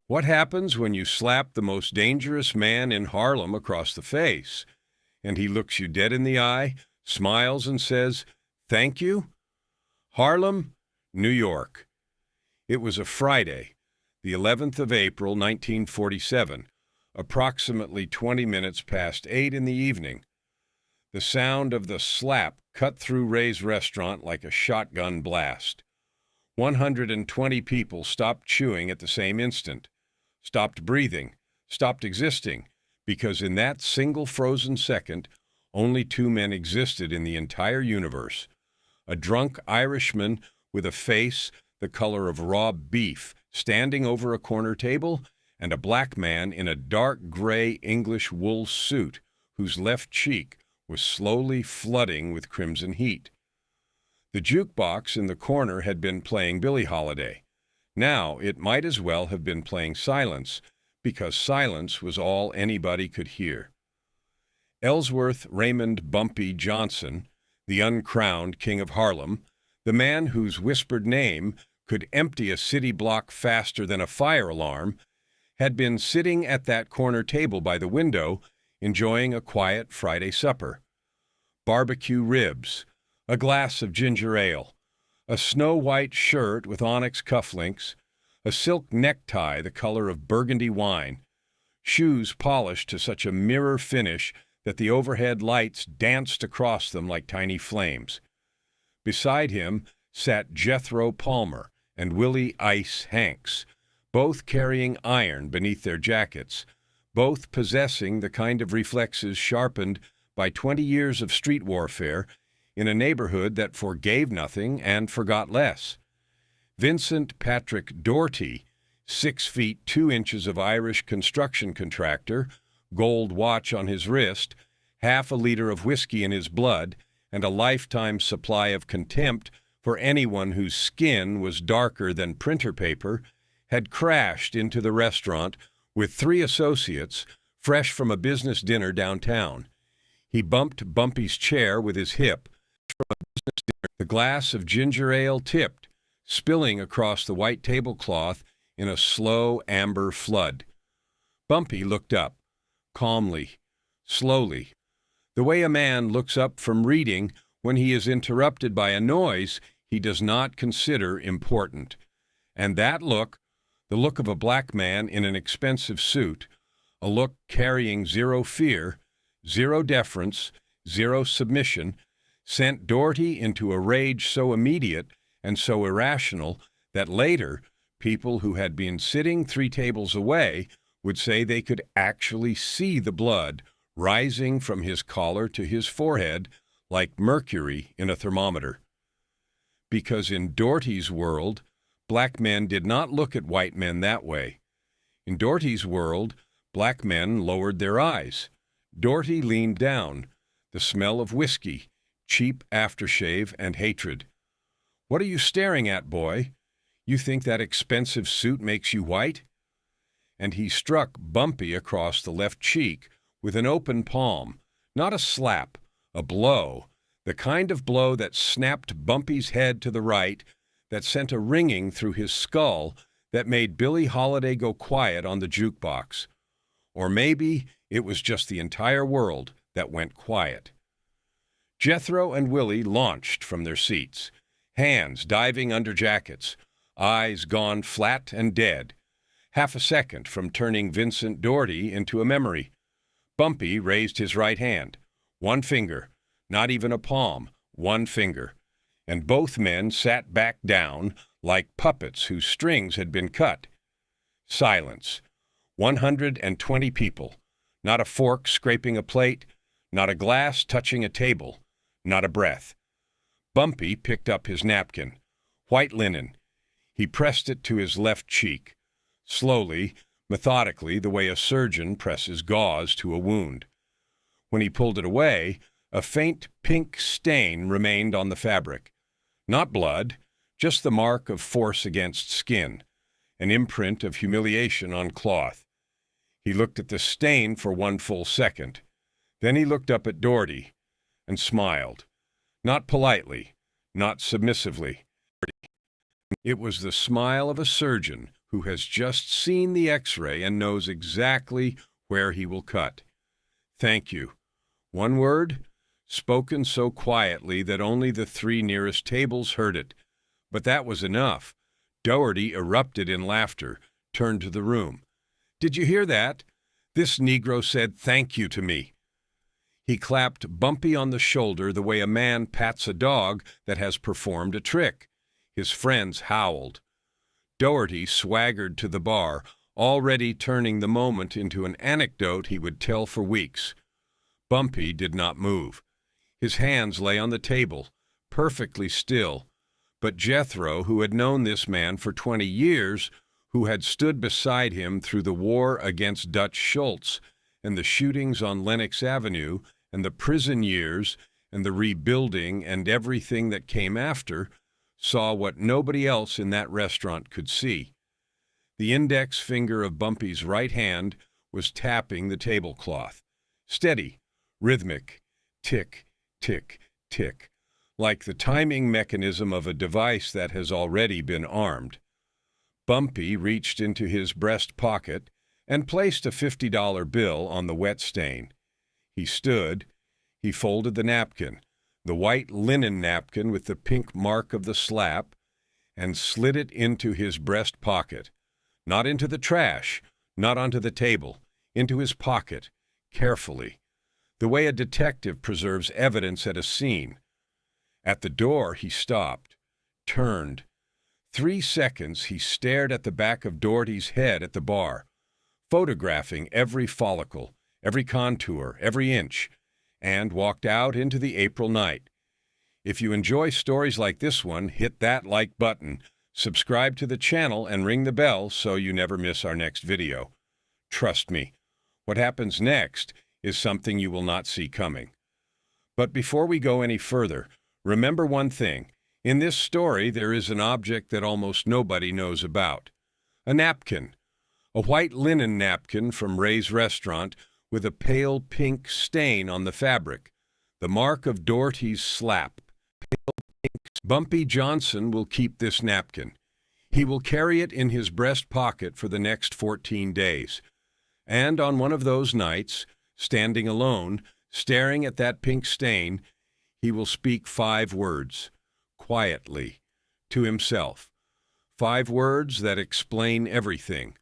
What happens when you slap the most dangerous man in Harlem across the face, and he looks you dead in the eye, smiles, and says, "Thank you"? Harlem, New York. It was a Friday, the 11th of April, 1947, approximately 20 minutes past 8 in the evening. The sound of the slap cut through Ray's restaurant like a shotgun blast. 120 people stopped chewing at the same instant, stopped breathing, stopped existing, because in that single frozen second, only two men existed in the entire universe: a drunk Irishman with a face the color of raw beef standing over a corner table, and a black man in a dark gray English wool suit whose left cheek was slowly flooding with crimson heat. The jukebox in the corner had been playing Billie Holiday. Now it might as well have been playing Silence, because silence was all anybody could hear. Ellsworth Raymond Bumpy Johnson, the uncrowned king of Harlem, the man whose whispered name could empty a city block faster than a fire alarm, had been sitting at that corner table by the window, enjoying a quiet Friday supper. Barbecue ribs, a glass of ginger ale, a snow-white shirt with onyx cufflinks, a silk necktie the color of burgundy wine, shoes polished to such a mirror finish that the overhead lights danced across them like tiny flames. Beside him sat Jethro Palmer and Willie Ice Hanks, both carrying iron beneath their jackets, both possessing the kind of reflexes sharpened by 20 years of street warfare in a neighborhood that forgave nothing and forgot less. Vincent Patrick Doherty, 6 feet 2 inches of Irish construction contractor, gold watch on his wrist, half a liter of whiskey in his blood, and a lifetime supply of contempt for anyone whose skin was darker than printer paper, had crashed into the restaurant with 3 associates, fresh from a business dinner downtown. He bumped Bumpy's chair with his hip. The glass of ginger ale tipped, spilling across the white tablecloth in a slow amber flood. Bumpy looked up, calmly, slowly, the way a man looks up from reading when he is interrupted by a noise he does not consider important. And that look, the look of a black man in an expensive suit, a look carrying zero fear, zero deference, zero submission, sent Doherty into a rage so immediate and so irrational that later people who had been sitting 3 tables away would say they could actually see the blood rising from his collar to his forehead like mercury in a thermometer. Because in Doherty's world, black men did not look at white men that way. In Doherty's world, black men lowered their eyes. Doherty leaned down, the smell of whiskey, cheap aftershave, and hatred. "What are you staring at, boy? You think that expensive suit makes you white?" And he struck Bumpy across the left cheek with an open palm, not a slap, a blow, the kind of blow that snapped Bumpy's head to the right, that sent a ringing through his skull that made Billie Holiday go quiet on the jukebox. Or maybe it was just the entire world that went quiet. Jethro and Willie launched from their seats, hands diving under jackets, eyes gone flat and dead, half a second from turning Vincent Doherty into a memory. Bumpy raised his right hand, 1 finger, not even a palm, 1 finger, and both men sat back down like puppets whose strings had been cut. Silence. 120 people, not a fork scraping a plate, not a glass touching a table, not a breath. Bumpy picked up his napkin, white linen. He pressed it to his left cheek, slowly, methodically, the way a surgeon presses gauze to a wound. When he pulled it away, a faint pink stain remained on the fabric. Not blood, just the mark of force against skin, an imprint of humiliation on cloth. He looked at the stain for 1 full second. Then he looked up at Doherty and smiled, not politely, not submissively, It was the smile of a surgeon who has just seen the X-ray and knows exactly where he will cut. Thank you. One word, spoken so quietly that only the three nearest tables heard it. But that was enough. Doherty erupted in laughter, turned to the room. Did you hear that? This Negro said thank you to me. He clapped Bumpy on the shoulder the way a man pats a dog that has performed a trick. His friends howled. Doherty swaggered to the bar, already turning the moment into an anecdote he would tell for weeks. Bumpy did not move. His hands lay on the table, perfectly still. But Jethro, who had known this man for 20 years, who had stood beside him through the war against Dutch Schultz and the shootings on Lenox Avenue and the prison years and the rebuilding and everything that came after, saw what nobody else in that restaurant could see. The index finger of Bumpy's right hand was tapping the tablecloth. Steady, rhythmic, tick, tick, tick, like the timing mechanism of a device that has already been armed. Bumpy reached into his breast pocket and placed a $50 bill on the wet stain. He stood. He folded the napkin, the white linen napkin with the pink mark of the slap, and slid it into his breast pocket. Not into the trash, not onto the table, into his pocket, carefully, the way a detective preserves evidence at a scene. At the door he stopped, turned. 3 seconds he stared at the back of Doherty's head at the bar, photographing every follicle, every contour, every inch, and walked out into the April night. If you enjoy stories like this one, hit that like button, subscribe to the channel, and ring the bell so you never miss our next video. Trust me, what happens next is something you will not see coming. But before we go any further, remember one thing. In this story, there is an object that almost nobody knows about. A napkin. A white linen napkin from Ray's restaurant with a pale pink stain on the fabric. The mark of Doherty's slap. Pale pink. Bumpy Johnson will keep this napkin. He will carry it in his breast pocket for the next 14 days. And on one of those nights, standing alone, staring at that pink stain, he will speak 5 words, quietly, to himself. 5 words that explain everything.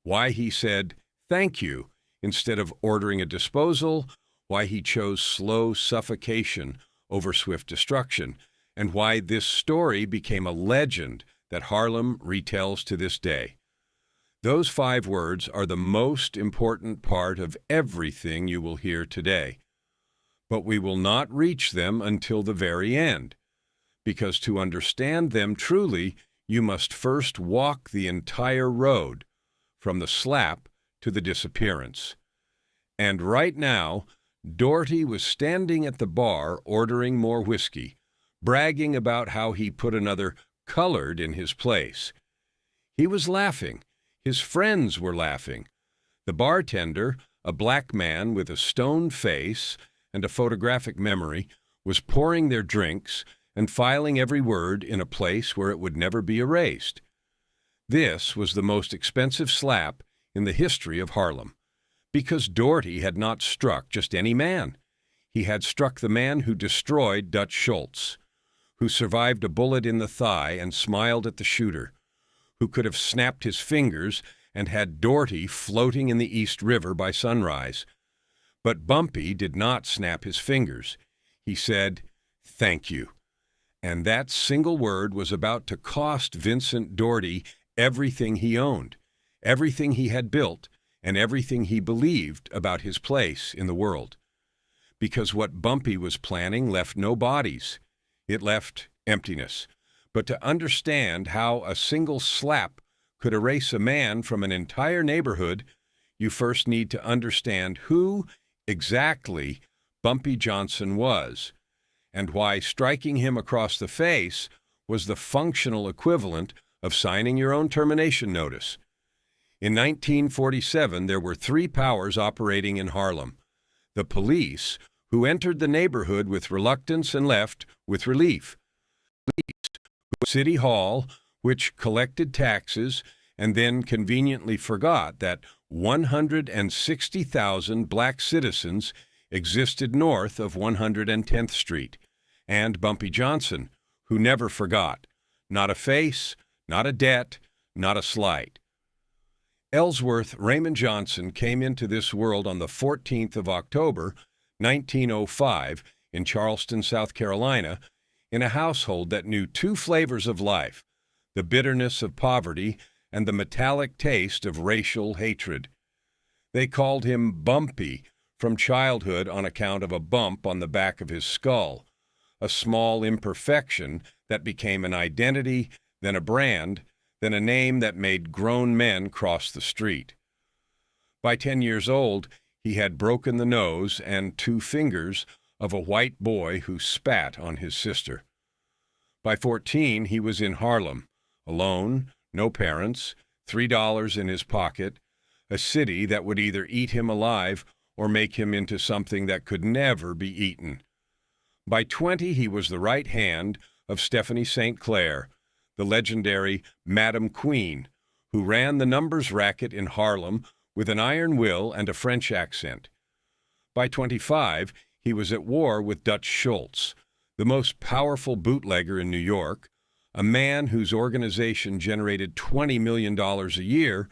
Why he said, "Thank you," instead of ordering a disposal, why he chose slow suffocation over swift destruction, and why this story became a legend that Harlem retells to this day. Those 5 words are the most important part of everything you will hear today. But we will not reach them until the very end, because to understand them truly, you must first walk the entire road, from the slap to the disappearance. And right now, Doherty was standing at the bar ordering more whiskey, bragging about how he put another colored in his place. He was laughing. His friends were laughing. The bartender, a black man with a stone face and a photographic memory, was pouring their drinks and filing every word in a place where it would never be erased. This was the most expensive slap in the history of Harlem, because Doherty had not struck just any man. He had struck the man who destroyed Dutch Schultz, who survived a bullet in the thigh and smiled at the shooter, who could have snapped his fingers and had Doherty floating in the East River by sunrise. But Bumpy did not snap his fingers. He said, "Thank you." And that single word was about to cost Vincent Doherty everything he owned, everything he had built, and everything he believed about his place in the world. Because what Bumpy was planning left no bodies. It left emptiness. But to understand how a single slap could erase a man from an entire neighborhood, you first need to understand who exactly Bumpy Johnson was, and why striking him across the face was the functional equivalent of signing your own termination notice. In 1947, there were 3 powers operating in Harlem. The police, who entered the neighborhood with reluctance and left with relief. City Hall, which collected taxes and then conveniently forgot that 160,000 black citizens existed north of 110th Street, and Bumpy Johnson, who never forgot, not a face, not a debt, not a slight. Ellsworth Raymond Johnson came into this world on the 14th of October, 1905, in Charleston, South Carolina, in a household that knew two flavors of life, the bitterness of poverty and the metallic taste of racial hatred. They called him Bumpy from childhood on account of a bump on the back of his skull, a small imperfection that became an identity, then a brand, then a name that made grown men cross the street. By 10 years old, he had broken the nose and 2 fingers of a white boy who spat on his sister. By 14, he was in Harlem, alone, no parents, $3 in his pocket, a city that would either eat him alive or make him into something that could never be eaten. By 20, he was the right hand of Stephanie St. Clair, the legendary Madam Queen, who ran the numbers racket in Harlem with an iron will and a French accent. By 25, he was at war with Dutch Schultz, the most powerful bootlegger in New York, a man whose organization generated $20 million a year,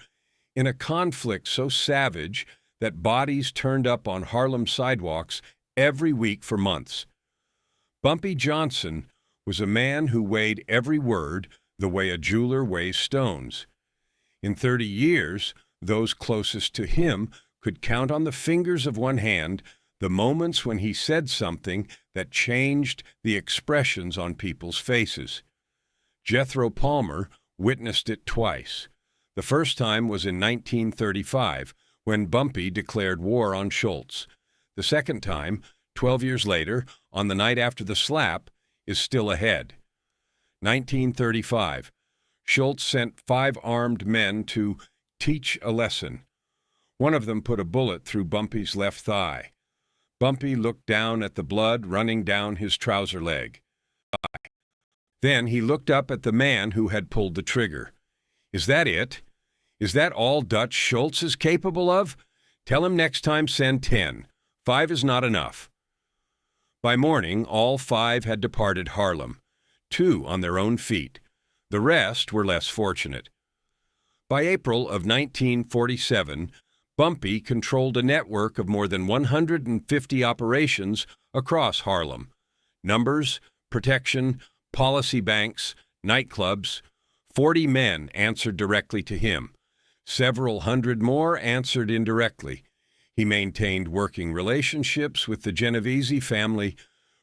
in a conflict so savage that bodies turned up on Harlem sidewalks every week for months. Bumpy Johnson was a man who weighed every word the way a jeweler weighs stones. In 30 years, those closest to him could count on the fingers of one hand the moments when he said something that changed the expressions on people's faces. Jethro Palmer witnessed it twice. The first time was in 1935, when Bumpy declared war on Schultz. The second time, 12 years later, on the night after the slap, is still ahead. 1935. Schultz sent 5 armed men to teach a lesson. One of them put a bullet through Bumpy's left thigh. Bumpy looked down at the blood running down his trouser leg. Then he looked up at the man who had pulled the trigger. "Is that it? Is that all Dutch Schultz is capable of? Tell him next time send 10. 5 is not enough." By morning, all 5 had departed Harlem, 2 on their own feet. The rest were less fortunate. By April of 1947, Bumpy controlled a network of more than 150 operations across Harlem. Numbers, protection, policy banks, nightclubs. 40 men answered directly to him. Several hundred more answered indirectly. He maintained working relationships with the Genovese family,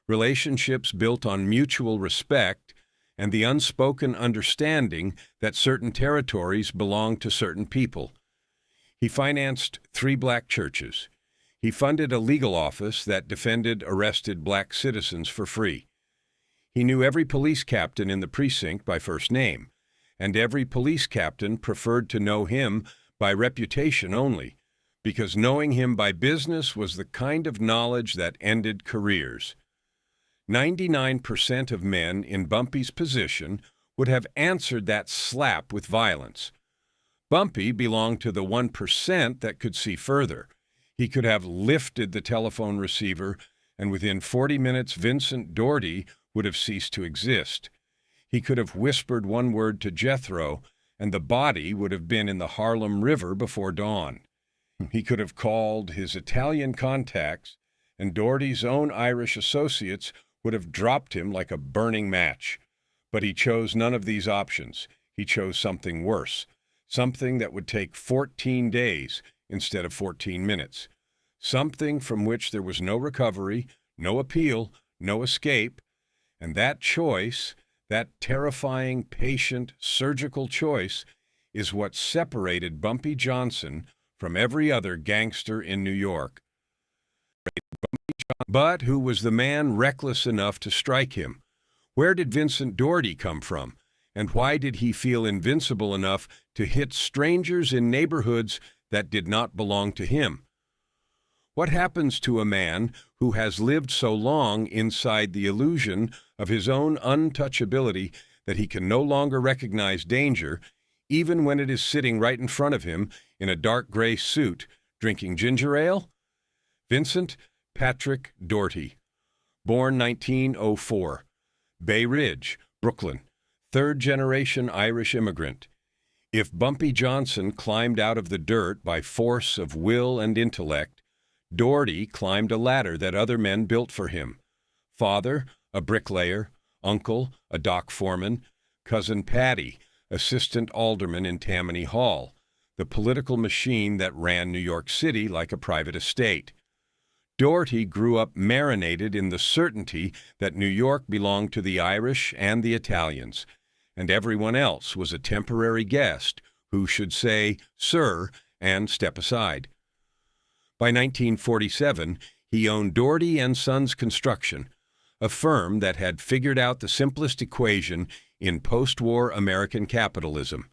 relationships built on mutual respect and the unspoken understanding that certain territories belonged to certain people. He financed 3 black churches. He funded a legal office that defended arrested black citizens for free. He knew every police captain in the precinct by first name, and every police captain preferred to know him by reputation only, because knowing him by business was the kind of knowledge that ended careers. 99% of men in Bumpy's position would have answered that slap with violence. Bumpy belonged to the 1% that could see further. He could have lifted the telephone receiver, and within 40 minutes Vincent Doherty would have ceased to exist. He could have whispered one word to Jethro, and the body would have been in the Harlem River before dawn. He could have called his Italian contacts, and Doherty's own Irish associates would have dropped him like a burning match. But he chose none of these options. He chose something worse, something that would take 14 days instead of 14 minutes, something from which there was no recovery, no appeal, no escape, and that choice, that terrifying, patient, surgical choice, is what separated Bumpy Johnson from every other gangster in New York. But who was the man reckless enough to strike him? Where did Vincent Doherty come from? And why did he feel invincible enough to hit strangers in neighborhoods that did not belong to him? What happens to a man who has lived so long inside the illusion of his own untouchability that he can no longer recognize danger, even when it is sitting right in front of him in a dark gray suit, drinking ginger ale? Vincent Patrick Doherty, born 1904, Bay Ridge, Brooklyn, third-generation Irish immigrant. If Bumpy Johnson climbed out of the dirt by force of will and intellect, Doherty climbed a ladder that other men built for him. Father, a bricklayer; uncle, a dock foreman; cousin Patty, assistant alderman in Tammany Hall, the political machine that ran New York City like a private estate. Doherty grew up marinated in the certainty that New York belonged to the Irish and the Italians, and everyone else was a temporary guest who should say, "Sir," and step aside. By 1947, he owned Doherty and Sons Construction, a firm that had figured out the simplest equation in post-war American capitalism: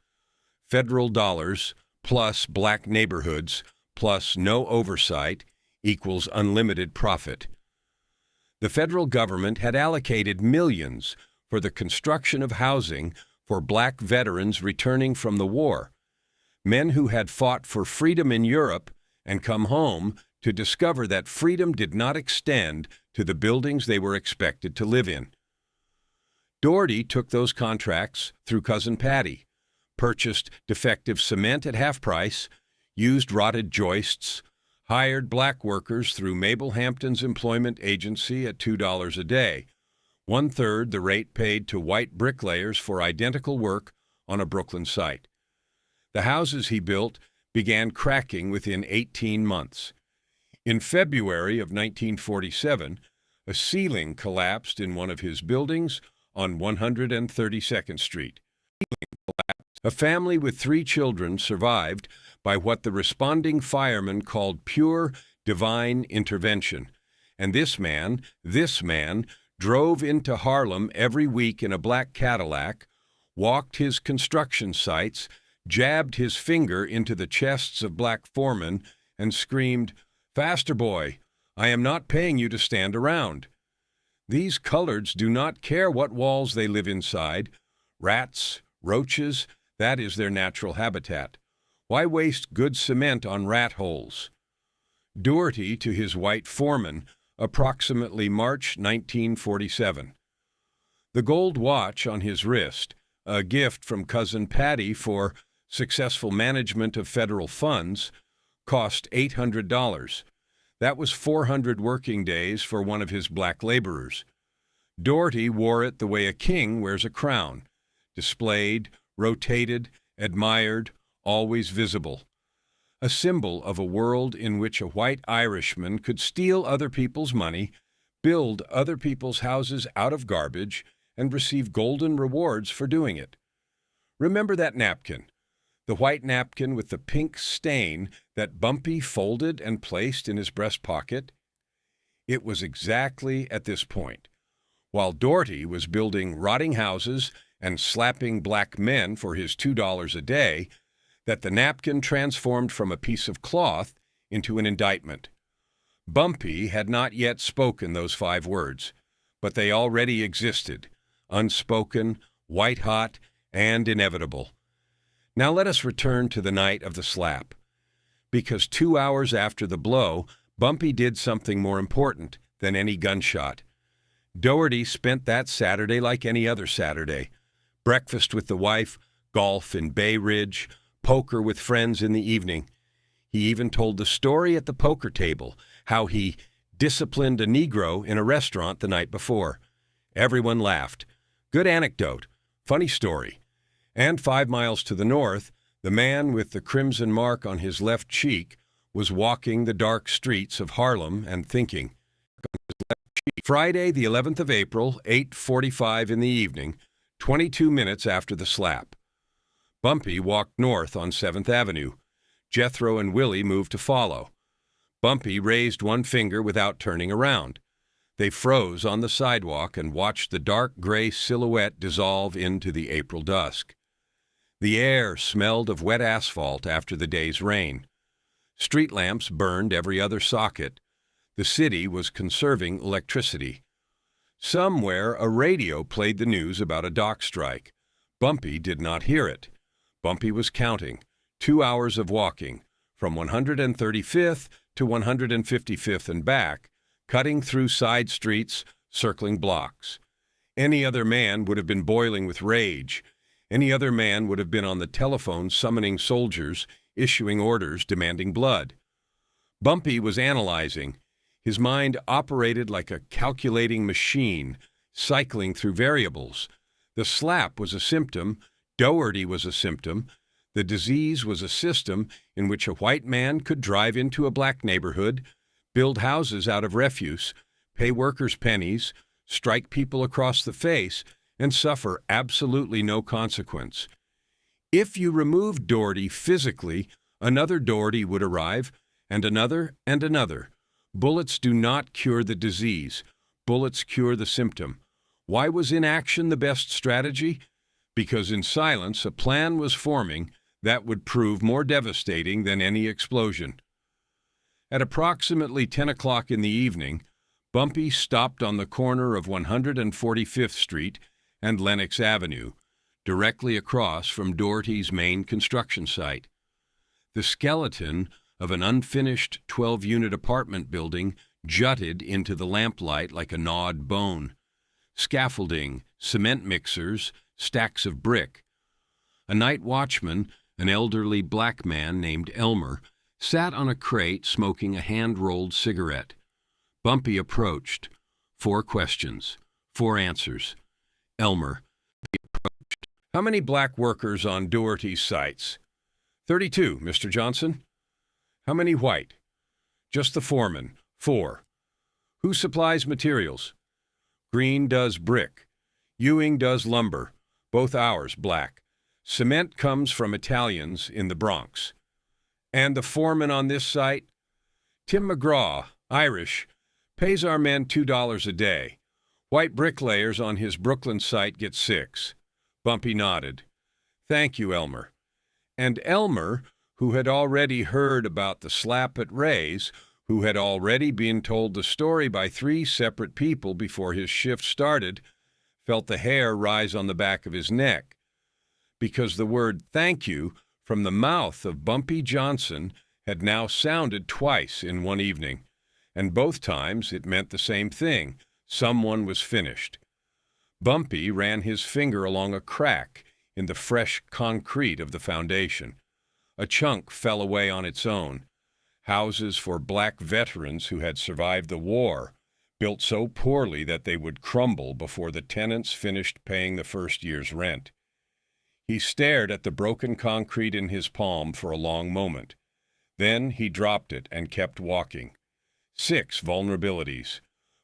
federal dollars plus black neighborhoods plus no oversight equals unlimited profit. The federal government had allocated millions for the construction of housing for black veterans returning from the war, men who had fought for freedom in Europe and come home to discover that freedom did not extend to the buildings they were expected to live in. Doherty took those contracts through Cousin Patty, purchased defective cement at half price, used rotted joists, hired black workers through Mabel Hampton's employment agency at $2 a day, one-third the rate paid to white bricklayers for identical work on a Brooklyn site. The houses he built began cracking within 18 months. In February of 1947, a ceiling collapsed in one of his buildings on 132nd Street. A family with 3 children survived by what the responding firemen called pure divine intervention, and this man drove into Harlem every week in a black Cadillac, walked his construction sites, jabbed his finger into the chests of black foremen, and screamed, "Faster, boy! I am not paying you to stand around." These coloreds do not care what walls they live inside. Rats, roaches, that is their natural habitat. Why waste good cement on rat holes? Doherty to his white foreman, approximately March 1947. The gold watch on his wrist, a gift from Cousin Patty for successful management of federal funds, cost $800. That was 400 working days for one of his black laborers. Doherty wore it the way a king wears a crown, displayed, rotated, admired, always visible. A symbol of a world in which a white Irishman could steal other people's money, build other people's houses out of garbage, and receive golden rewards for doing it. Remember that napkin? The white napkin with the pink stain that Bumpy folded and placed in his breast pocket? It was exactly at this point, while Doherty was building rotting houses and slapping black men for his $2 a day, that the napkin transformed from a piece of cloth into an indictment. Bumpy had not yet spoken those 5 words, but they already existed, unspoken, white-hot, and inevitable. Now let us return to the night of the slap, because 2 hours after the blow, Bumpy did something more important than any gunshot. Doherty spent that Saturday like any other Saturday: breakfast with the wife, golf in Bay Ridge, poker with friends in the evening. He even told the story at the poker table, how he disciplined a Negro in a restaurant the night before. Everyone laughed. Good anecdote, funny story. And 5 miles to the north, the man with the crimson mark on his left cheek was walking the dark streets of Harlem and thinking. Friday, the 11th of April, 8:45 in the evening, 22 minutes after the slap. Bumpy walked north on 7th Avenue. Jethro and Willie moved to follow. Bumpy raised one finger without turning around. They froze on the sidewalk and watched the dark gray silhouette dissolve into the April dusk. The air smelled of wet asphalt after the day's rain. Street lamps burned every other socket. The city was conserving electricity. Somewhere a radio played the news about a dock strike. Bumpy did not hear it. Bumpy was counting. 2 hours of walking, from 135th to 155th and back, cutting through side streets, circling blocks. Any other man would have been boiling with rage. Any other man would have been on the telephone summoning soldiers, issuing orders, demanding blood. Bumpy was analyzing. His mind operated like a calculating machine, cycling through variables. The slap was a symptom. Dougherty was a symptom. The disease was a system in which a white man could drive into a black neighborhood, build houses out of refuse, pay workers pennies, strike people across the face, and suffer absolutely no consequence. If you removed Dougherty physically, another Dougherty would arrive, and another and another. Bullets do not cure the disease. Bullets cure the symptom. Why was inaction the best strategy? Because in silence a plan was forming that would prove more devastating than any explosion. At approximately 10 o'clock in the evening, Bumpy stopped on the corner of 145th Street and Lenox Avenue, directly across from Dougherty's main construction site. The skeleton of an unfinished 12-unit apartment building jutted into the lamplight like a gnawed bone. Scaffolding, cement mixers, stacks of brick. A night watchman, an elderly black man named Elmer, sat on a crate smoking a hand-rolled cigarette. Bumpy approached. 4 questions, 4 answers. Elmer. He approached. How many black workers on Dougherty's sites? 32, Mr. Johnson. How many white? Just the foreman, 4. Who supplies materials? Green does brick. Ewing does lumber, both ours black. Cement comes from Italians in the Bronx. And the foreman on this site? Tim McGraw, Irish, pays our men $2 a day. White bricklayers on his Brooklyn site get 6. Bumpy nodded. Thank you, Elmer. And Elmer, who had already heard about the slap at Ray's, who had already been told the story by 3 separate people before his shift started, felt the hair rise on the back of his neck. Because the word thank you from the mouth of Bumpy Johnson had now sounded twice in one evening, and both times it meant the same thing. Someone was finished. Bumpy ran his finger along a crack in the fresh concrete of the foundation. A chunk fell away on its own. Houses for black veterans who had survived the war, built so poorly that they would crumble before the tenants finished paying the first year's rent. He stared at the broken concrete in his palm for a long moment. Then he dropped it and kept walking. 6 vulnerabilities.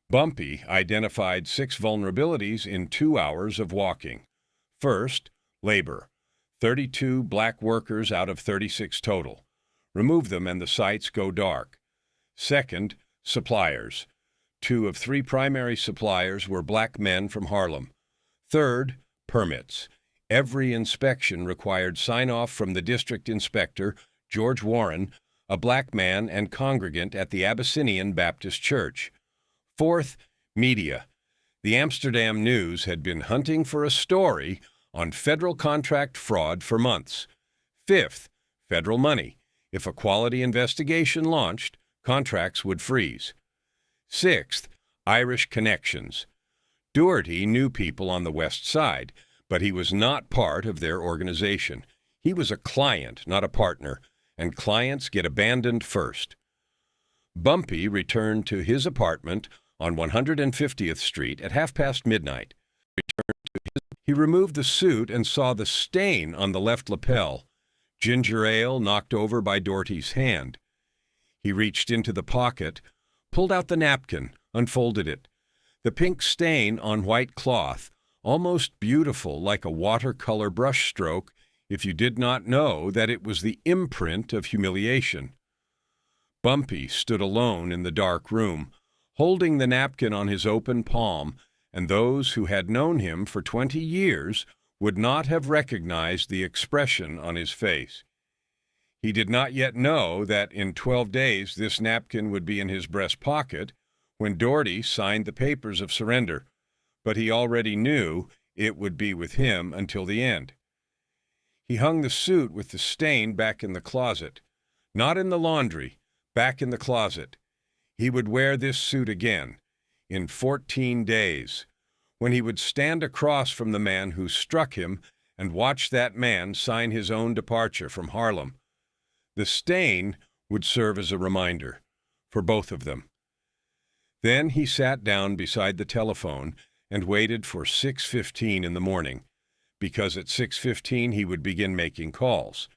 Bumpy identified 6 vulnerabilities in 2 hours of walking. First, labor. 32 black workers out of 36 total. Remove them and the sites go dark. Second, suppliers. 2 of 3 primary suppliers were black men from Harlem. Third, permits. Every inspection required sign-off from the district inspector, George Warren, a black man and congregant at the Abyssinian Baptist Church. Fourth, media. The Amsterdam News had been hunting for a story on federal contract fraud for months. Fifth, federal money. If a quality investigation launched, contracts would freeze. Sixth, Irish connections. Dougherty knew people on the West Side, but he was not part of their organization. He was a client, not a partner, and clients get abandoned first. Bumpy returned to his apartment on 150th Street at midnight. He removed the suit and saw the stain on the left lapel, ginger ale knocked over by Dougherty's hand. He reached into the pocket, pulled out the napkin, unfolded it. The pink stain on white cloth, almost beautiful like a watercolor brushstroke if you did not know that it was the imprint of humiliation. Bumpy stood alone in the dark room, holding the napkin on his open palm, and those who had known him for 20 years would not have recognized the expression on his face. He did not yet know that in 12 days this napkin would be in his breast pocket when Dougherty signed the papers of surrender. but he already knew it would be with him until the end. He hung the suit with the stain back in the closet. Not in the laundry, back in the closet. He would wear this suit again, in 14 days, when he would stand across from the man who struck him and watch that man sign his own departure from Harlem. The stain would serve as a reminder for both of them. Then he sat down beside the telephone and waited for 6:15 in the morning, because at 6:15 he would begin making calls,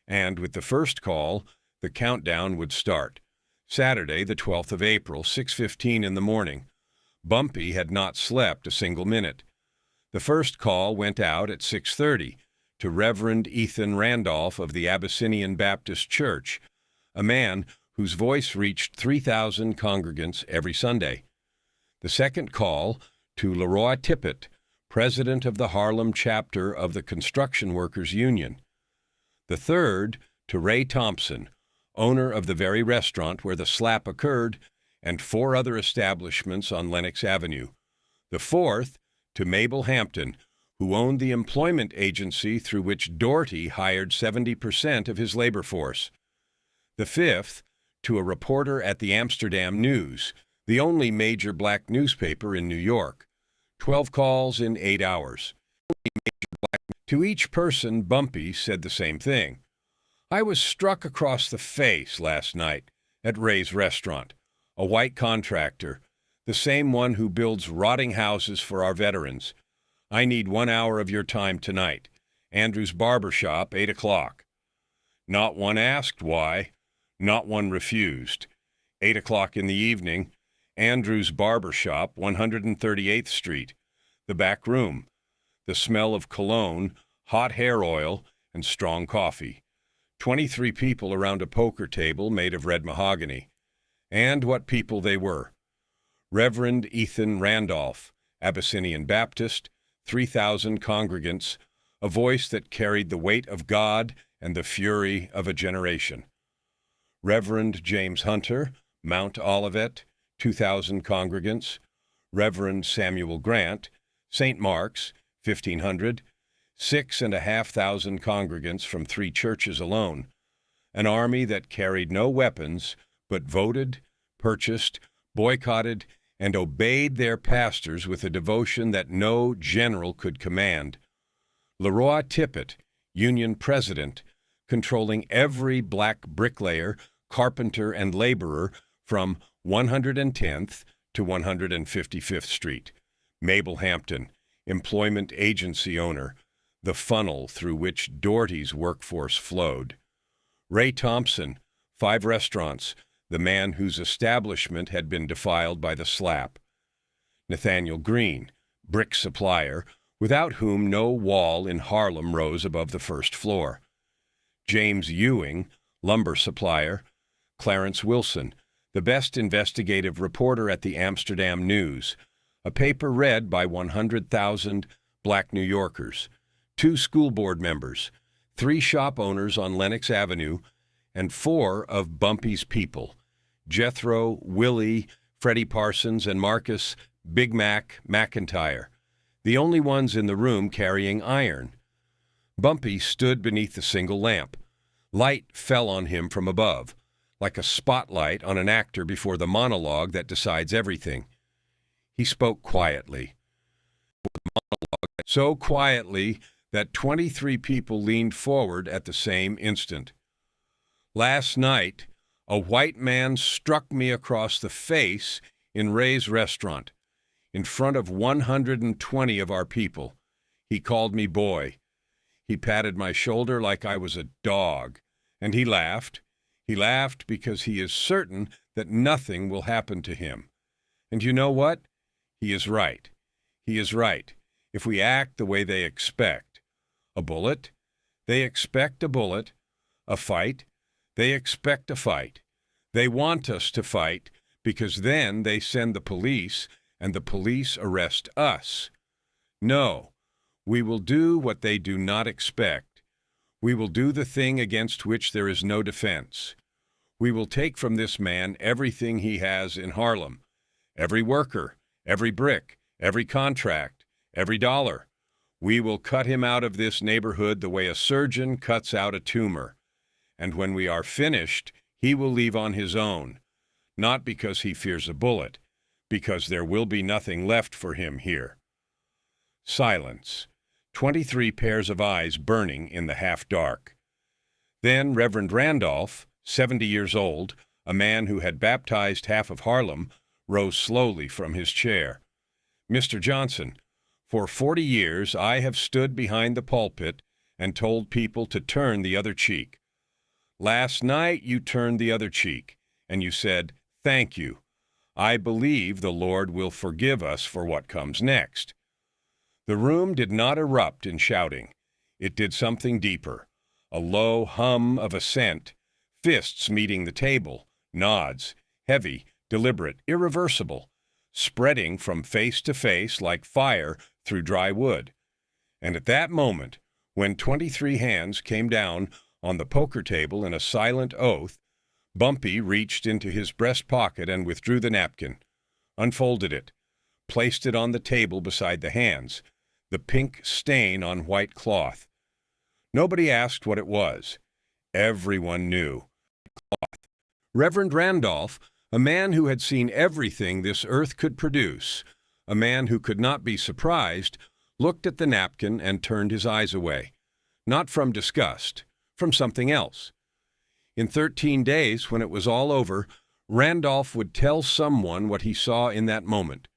and with the first call, the countdown would start. Saturday, the 12th of April, 6:15 in the morning. Bumpy had not slept a single minute. The first call went out at 6:30 to Reverend Ethan Randolph of the Abyssinian Baptist Church, a man whose voice reached 3,000 congregants every Sunday. The second call to Leroy Tippett, president of the Harlem chapter of the Construction Workers Union. The third to Ray Thompson, owner of the very restaurant where the slap occurred, and 4 other establishments on Lenox Avenue. The fourth to Mabel Hampton, who owned the employment agency through which Doherty hired 70% of his labor force. The fifth to a reporter at the Amsterdam News, the only major black newspaper in New York. 12 calls in 8 hours. To each person, Bumpy said the same thing. I was struck across the face last night at Ray's restaurant, a white contractor, the same one who builds rotting houses for our veterans. I need 1 hour of your time tonight. Andrew's Barber Shop, 8 o'clock. Not one asked why. Not one refused. 8 o'clock in the evening, Andrew's Barber Shop, 138th Street. The back room. The smell of cologne, hot hair oil, and strong coffee. 23 people around a poker table made of red mahogany. And what people they were. Reverend Ethan Randolph, Abyssinian Baptist, 3,000 congregants, a voice that carried the weight of God and the fury of a generation. Reverend James Hunter, Mount Olivet, 2,000 congregants. Reverend Samuel Grant, St. Mark's, 1,500, 6,500 congregants from 3 churches alone, an army that carried no weapons but voted, purchased, boycotted, and obeyed their pastors with a devotion that no general could command. Leroy Tippett, Union president, controlling every black bricklayer, carpenter, and laborer from 110th to 155th Street. Mabel Hampton, employment agency owner, the funnel through which Doherty's workforce flowed. Ray Thompson, 5 restaurants, the man whose establishment had been defiled by the slap. Nathaniel Green, brick supplier, without whom no wall in Harlem rose above the first floor. James Ewing, lumber supplier. Clarence Wilson, the best investigative reporter at the Amsterdam News, a paper read by 100,000 black New Yorkers, 2 school board members, 3 shop owners on Lenox Avenue, and 4 of Bumpy's people, Jethro, Willie, Freddie Parsons, and Marcus Big Mac McIntyre, the only ones in the room carrying iron. Bumpy stood beneath the single lamp. Light fell on him from above, like a spotlight on an actor before the monologue that decides everything. He spoke quietly. So quietly that 23 people leaned forward at the same instant. Last night, a white man struck me across the face in Ray's restaurant, in front of 120 of our people. He called me boy. He patted my shoulder like I was a dog, and he laughed. He laughed because he is certain that nothing will happen to him. And you know what? He is right. He is right. If we act the way they expect. A bullet? They expect a bullet. A fight? They expect a fight. They want us to fight because then they send the police and the police arrest us. No, we will do what they do not expect. We will do the thing against which there is no defense. We will take from this man everything he has in Harlem, every worker, every brick, every contract, every dollar. We will cut him out of this neighborhood the way a surgeon cuts out a tumor. And when we are finished, he will leave on his own, not because he fears a bullet, because there will be nothing left for him here. Silence. 23 pairs of eyes burning in the half-dark. Then Reverend Randolph, 70 years old, a man who had baptized half of Harlem, rose slowly from his chair. Mr. Johnson, for 40 years I have stood behind the pulpit and told people to turn the other cheek. Last night you turned the other cheek, and you said, "Thank you. I believe the Lord will forgive us for what comes next." The room did not erupt in shouting. It did something deeper, a low hum of assent, fists meeting the table, nods, heavy, deliberate, irreversible, spreading from face to face like fire through dry wood. And at that moment, when 23 hands came down on the poker table in a silent oath, Bumpy reached into his breast pocket and withdrew the napkin, unfolded it, placed it on the table beside the hands, the pink stain on white cloth. Nobody asked what it was. Everyone knew. Cloth. Reverend Randolph, a man who had seen everything this earth could produce, a man who could not be surprised, looked at the napkin and turned his eyes away, not from disgust, from something else. In 13 days, when it was all over, Randolph would tell someone what he saw in that moment.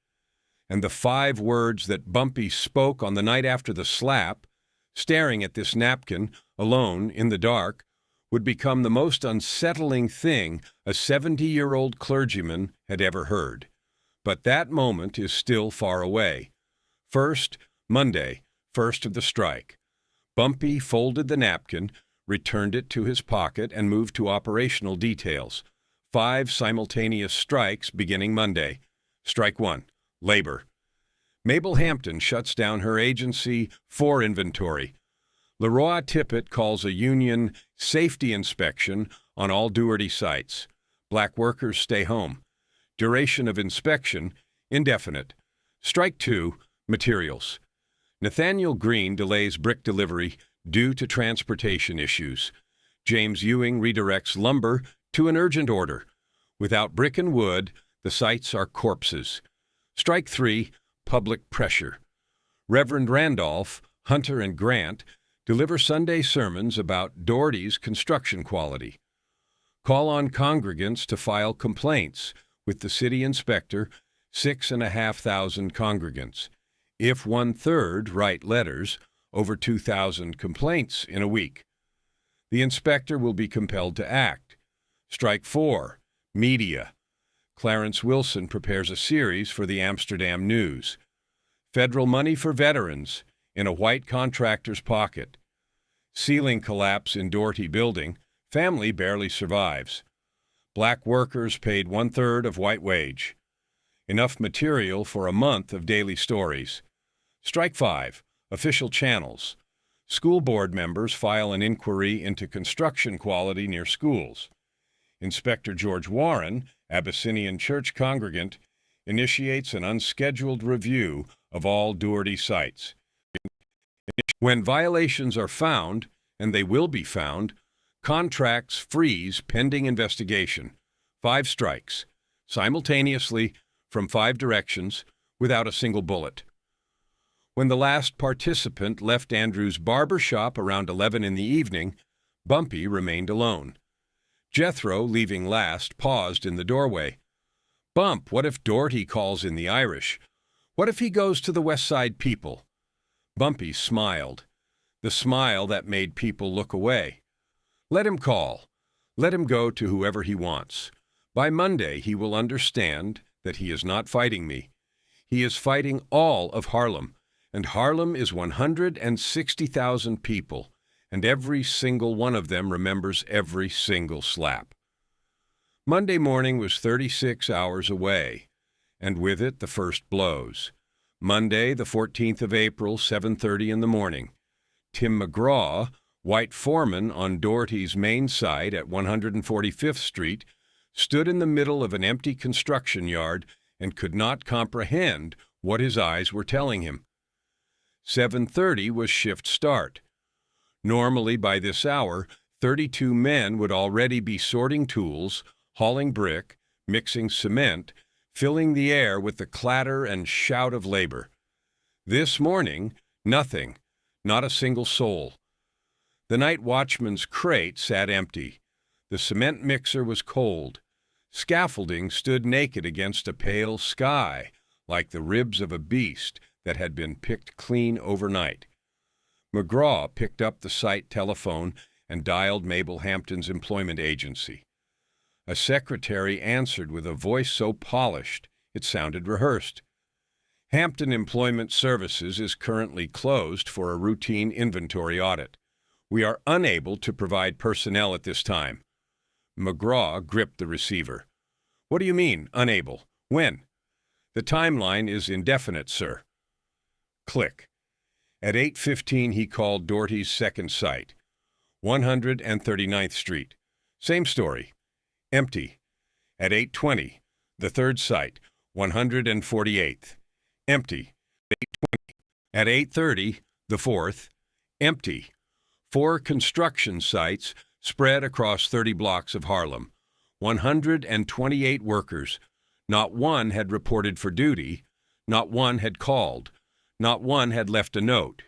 And the 5 words that Bumpy spoke on the night after the slap, staring at this napkin, alone, in the dark, would become the most unsettling thing a 70-year-old clergyman had ever heard. But that moment is still far away. First, Monday, first of the strike. Bumpy folded the napkin, returned it to his pocket, and moved to operational details. 5 simultaneous strikes beginning Monday. Strike 1. Labor. Mabel Hampton shuts down her agency for inventory. Leroy Tippett calls a union safety inspection on all Doherty sites. Black workers stay home. Duration of inspection, indefinite. Strike 2. Materials. Nathaniel Green delays brick delivery due to transportation issues. James Ewing redirects lumber to an urgent order. Without brick and wood, the sites are corpses. Strike 3. Public pressure. Reverend Randolph, Hunter, and Grant deliver Sunday sermons about Doherty's construction quality. Call on congregants to file complaints with the city inspector, 6,500 congregants. If 1/3 write letters, over 2,000 complaints in a week. The inspector will be compelled to act. Strike 4. Media. Clarence Wilson prepares a series for the Amsterdam News. Federal money for veterans in a white contractor's pocket. Ceiling collapse in Doherty building. Family barely survives. Black workers paid 1/3 of white wage. Enough material for a month of daily stories. Strike 5. Official channels. School board members file an inquiry into construction quality near schools. Inspector George Warren, Abyssinian church congregant, initiates an unscheduled review of all Doherty sites. When violations are found, and they will be found, contracts freeze pending investigation. 5 strikes, simultaneously, from 5 directions, without a single bullet. When the last participant left Andrew's barber shop around 11 in the evening, Bumpy remained alone. Jethro, leaving last, paused in the doorway. "Bump, what if Doherty calls in the Irish? What if he goes to the West Side people?" Bumpy smiled, the smile that made people look away. "Let him call. Let him go to whoever he wants. By Monday he will understand that he is not fighting me. He is fighting all of Harlem, and Harlem is 160,000 people, and every single one of them remembers every single slap." Monday morning was 36 hours away, and with it the first blows. Monday, the 14th of April, 7:30 in the morning. Tim McGraw, white foreman on Doherty's main site at 145th Street, stood in the middle of an empty construction yard and could not comprehend what his eyes were telling him. 7:30 was shift start. Normally, by this hour, 32 men would already be sorting tools, hauling brick, mixing cement, filling the air with the clatter and shout of labor. This morning, nothing, not a single soul. The night watchman's crate sat empty. The cement mixer was cold. Scaffolding stood naked against a pale sky, like the ribs of a beast that had been picked clean overnight. McGraw picked up the site telephone and dialed Mabel Hampton's employment agency. A secretary answered with a voice so polished it sounded rehearsed. Hampton Employment Services is currently closed for a routine inventory audit. We are unable to provide personnel at this time. McGraw gripped the receiver. What do you mean, unable? When? The timeline is indefinite, sir. Click. At 8:15 he called Doherty's second site, 139th Street. Same story. Empty. At 8:20, the third site, 148th. Empty. At 8:30, the fourth. Empty. 4 construction sites spread across 30 blocks of Harlem. 128 workers. Not one had reported for duty. Not one had called. Not one had left a note.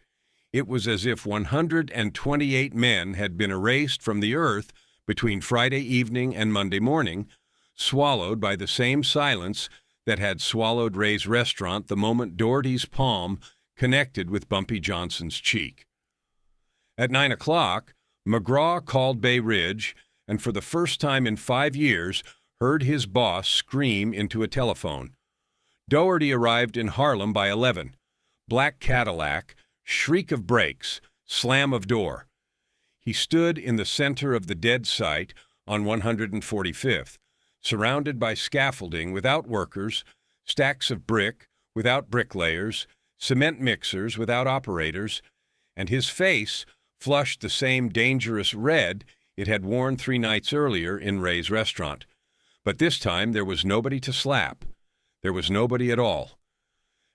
It was as if 128 men had been erased from the earth between Friday evening and Monday morning, swallowed by the same silence that had swallowed Ray's restaurant the moment Doherty's palm connected with Bumpy Johnson's cheek. At 9 o'clock, McGraw called Bay Ridge and for the first time in 5 years heard his boss scream into a telephone. Doherty arrived in Harlem by 11. Black Cadillac, shriek of brakes, slam of door. He stood in the center of the dead site on 145th, surrounded by scaffolding without workers, stacks of brick without bricklayers, cement mixers without operators, and his face flushed the same dangerous red it had worn 3 nights earlier in Ray's restaurant. But this time there was nobody to slap. There was nobody at all.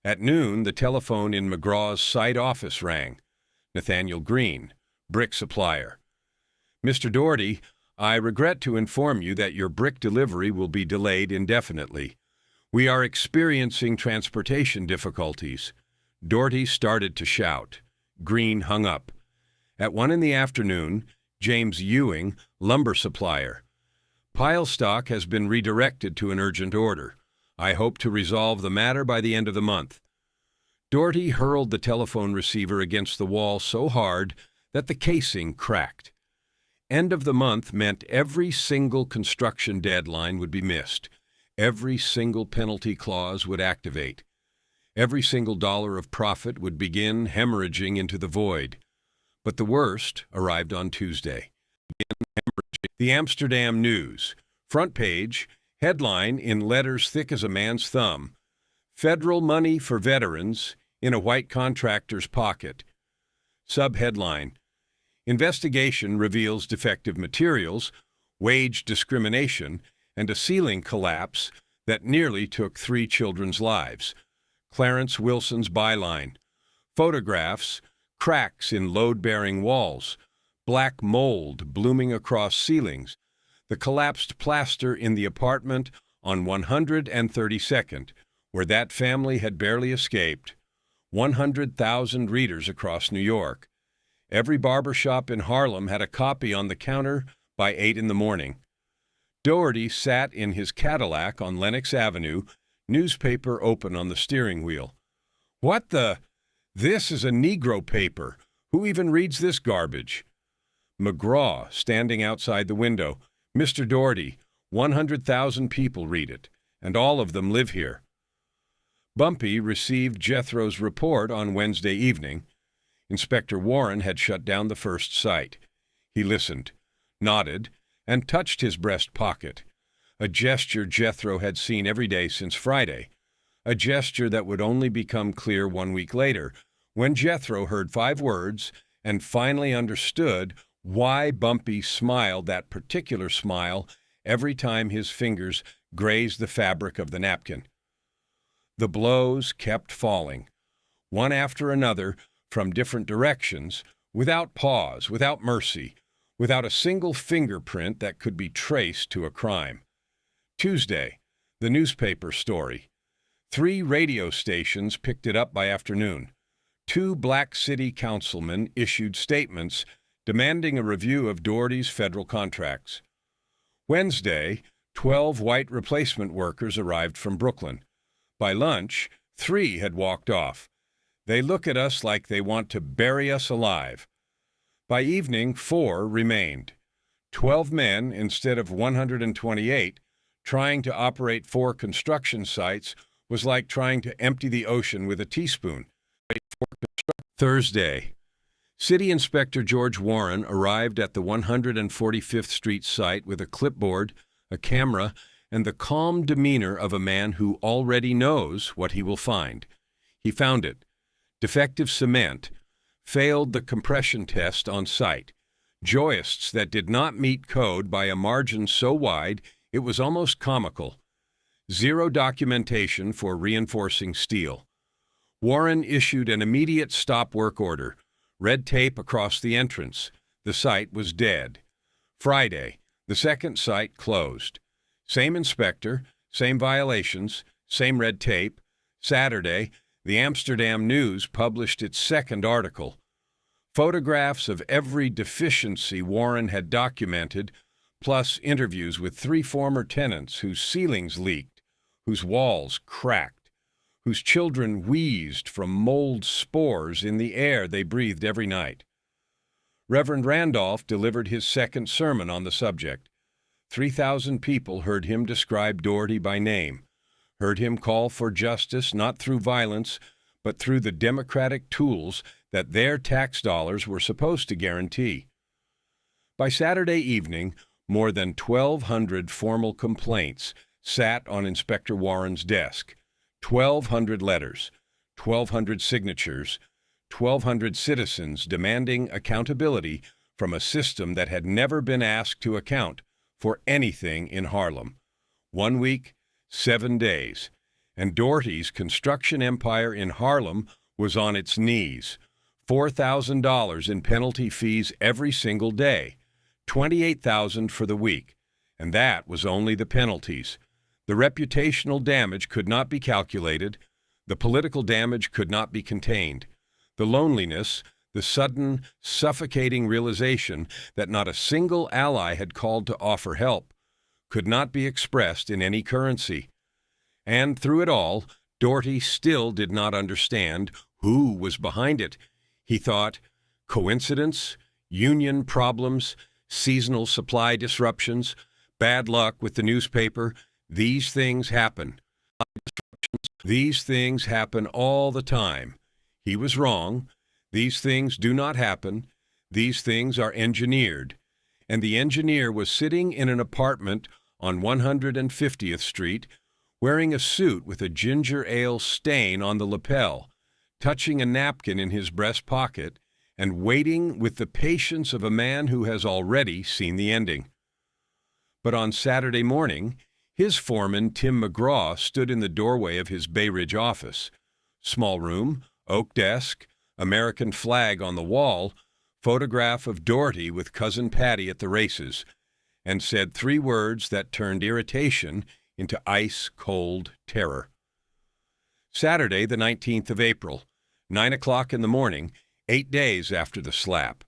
At noon, the telephone in McGraw's site office rang. Nathaniel Green, brick supplier. Mr. Doherty, I regret to inform you that your brick delivery will be delayed indefinitely. We are experiencing transportation difficulties. Doherty started to shout. Green hung up. At 1 in the afternoon, James Ewing, lumber supplier. Pile stock has been redirected to an urgent order. I hope to resolve the matter by the end of the month. Doherty hurled the telephone receiver against the wall so hard that the casing cracked. End of the month meant every single construction deadline would be missed. Every single penalty clause would activate. Every single dollar of profit would begin hemorrhaging into the void. But the worst arrived on Tuesday. The Amsterdam News. Front page. Headline in letters thick as a man's thumb. Federal money for veterans in a white contractor's pocket. Subheadline. Investigation reveals defective materials, wage discrimination, and a ceiling collapse that nearly took 3 children's lives. Clarence Wilson's byline. Photographs, cracks in load-bearing walls, black mold blooming across ceilings, the collapsed plaster in the apartment on 132nd, where that family had barely escaped. 100,000 readers across New York. Every barbershop in Harlem had a copy on the counter by 8 in the morning. Doherty sat in his Cadillac on Lenox Avenue, newspaper open on the steering wheel. What the? This is a Negro paper. Who even reads this garbage? McGraw, standing outside the window. Mr. Doherty, 100,000 people read it, and all of them live here. Bumpy received Jethro's report on Wednesday evening. Inspector Warren had shut down the first site. He listened, nodded, and touched his breast pocket, a gesture Jethro had seen every day since Friday, a gesture that would only become clear 1 week later, when Jethro heard 5 words and finally understood why Bumpy smiled that particular smile every time his fingers grazed the fabric of the napkin. The blows kept falling, one after another, from different directions, without pause, without mercy, without a single fingerprint that could be traced to a crime. Tuesday, the newspaper story. 3 radio stations picked it up by afternoon. 2 black city councilmen issued statements demanding a review of Doherty's federal contracts. Wednesday, 12 white replacement workers arrived from Brooklyn. By lunch, 3 had walked off. They look at us like they want to bury us alive. By evening, 4 remained. 12 men instead of 128. Trying to operate 4 construction sites was like trying to empty the ocean with a teaspoon. Thursday, City Inspector George Warren arrived at the 145th Street site with a clipboard, a camera, and the calm demeanor of a man who already knows what he will find. He found it. Defective cement. Failed the compression test on site. Joists that did not meet code by a margin so wide it was almost comical. 0 documentation for reinforcing steel. Warren issued an immediate stop work order. Red tape across the entrance. The site was dead. Friday, the second site closed. Same inspector, same violations, same red tape. Saturday, the Amsterdam News published its second article. Photographs of every deficiency Warren had documented, plus interviews with 3 former tenants whose ceilings leaked, whose walls cracked, whose children wheezed from mold spores in the air they breathed every night. Reverend Randolph delivered his second sermon on the subject. 3,000 people heard him describe Doherty by name, heard him call for justice not through violence, but through the democratic tools that their tax dollars were supposed to guarantee. By Saturday evening, more than 1,200 formal complaints sat on Inspector Warren's desk. 1,200 letters, 1,200 signatures, 1,200 citizens demanding accountability from a system that had never been asked to account for anything in Harlem. 1 week, 7 days, and Doherty's construction empire in Harlem was on its knees. $4,000 in penalty fees every single day, $28,000 for the week, and that was only the penalties. The reputational damage could not be calculated. The political damage could not be contained. The loneliness, the sudden, suffocating realization that not a single ally had called to offer help, could not be expressed in any currency. And through it all, Doherty still did not understand who was behind it. He thought, coincidence, union problems, seasonal supply disruptions, bad luck with the newspaper, these things happen. These things happen all the time. He was wrong. These things do not happen. These things are engineered. And the engineer was sitting in an apartment on 150th Street, wearing a suit with a ginger ale stain on the lapel, touching a napkin in his breast pocket, and waiting with the patience of a man who has already seen the ending. But on Saturday morning, his foreman, Tim McGraw, stood in the doorway of his Bay Ridge office. Small room, oak desk, American flag on the wall, photograph of Doherty with Cousin Patty at the races, and said 3 words that turned irritation into ice-cold terror. Saturday, the 19th of April, 9 o'clock in the morning, 8 days after the slap.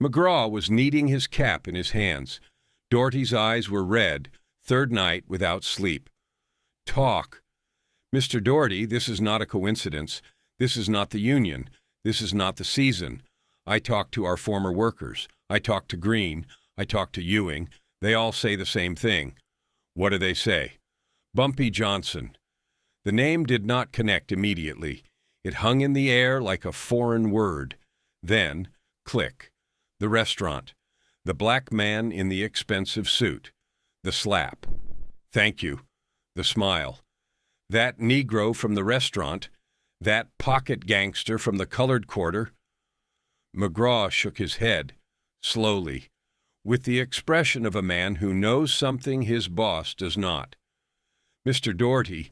McGraw was kneading his cap in his hands. Doherty's eyes were red, 3rd night without sleep. Talk. Mr. Doherty, this is not a coincidence. This is not the union. This is not the season. I talked to our former workers. I talked to Green. I talked to Ewing. They all say the same thing. What do they say? Bumpy Johnson. The name did not connect immediately. It hung in the air like a foreign word. Then, click. The restaurant. The black man in the expensive suit. The slap. Thank you. The smile. That Negro from the restaurant. That pocket gangster from the colored quarter. McGraw shook his head, slowly, with the expression of a man who knows something his boss does not. Mr. Doherty,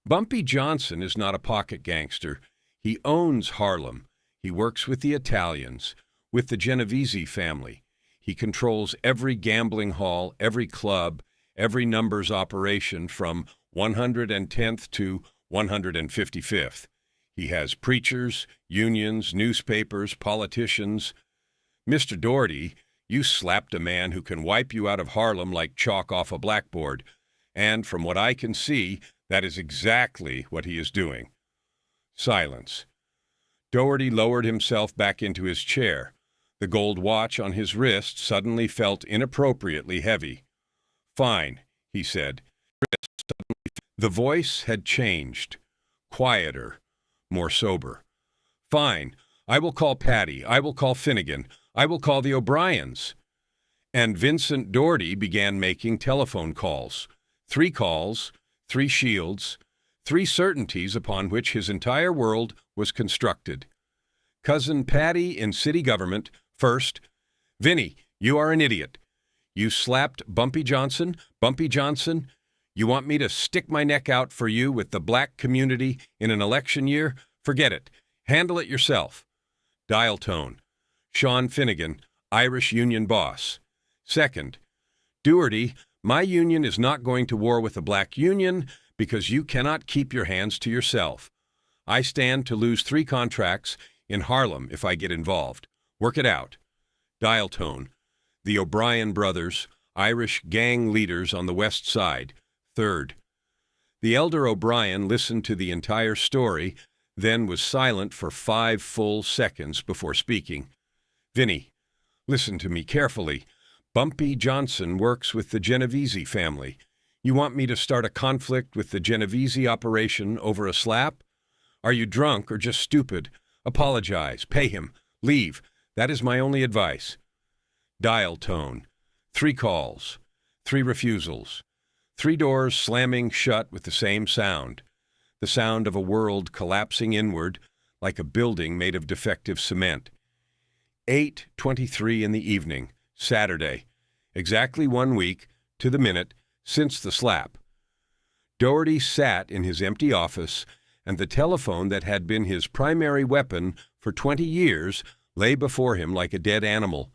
Bumpy Johnson is not a pocket gangster. He owns Harlem. He works with the Italians, with the Genovese family. He controls every gambling hall, every club, every numbers operation from 110th to 155th. He has preachers, unions, newspapers, politicians. Mr. Doherty, you slapped a man who can wipe you out of Harlem like chalk off a blackboard. And from what I can see, that is exactly what he is doing. Silence. Doherty lowered himself back into his chair. The gold watch on his wrist suddenly felt inappropriately heavy. "Fine," he said. The voice had changed. Quieter, more sober. "Fine. I will call Patty. I will call Finnegan. I will call the O'Briens." And Vincent Doherty began making telephone calls. 3 calls, 3 shields, 3 certainties upon which his entire world was constructed. Cousin Patty in city government, first. "Vinny, you are an idiot. You slapped Bumpy Johnson. Bumpy Johnson, you want me to stick my neck out for you with the black community in an election year? Forget it. Handle it yourself." Dial tone. Sean Finnegan, Irish union boss. Second. "Doherty, my union is not going to war with the black union because you cannot keep your hands to yourself. I stand to lose 3 contracts in Harlem if I get involved. Work it out." Dial tone. The O'Brien brothers, Irish gang leaders on the West Side. Third. The elder O'Brien listened to the entire story, then was silent for 5 full seconds before speaking. "Vinny, listen to me carefully. Bumpy Johnson works with the Genovese family. You want me to start a conflict with the Genovese operation over a slap? Are you drunk or just stupid? Apologize, pay him, leave. That is my only advice." Dial tone. 3 calls, 3 refusals. 3 doors slamming shut with the same sound. The sound of a world collapsing inward like a building made of defective cement. 8:23 in the evening, Saturday. Exactly 1 week, to the minute, since the slap. Doherty sat in his empty office, and the telephone that had been his primary weapon for 20 years lay before him like a dead animal.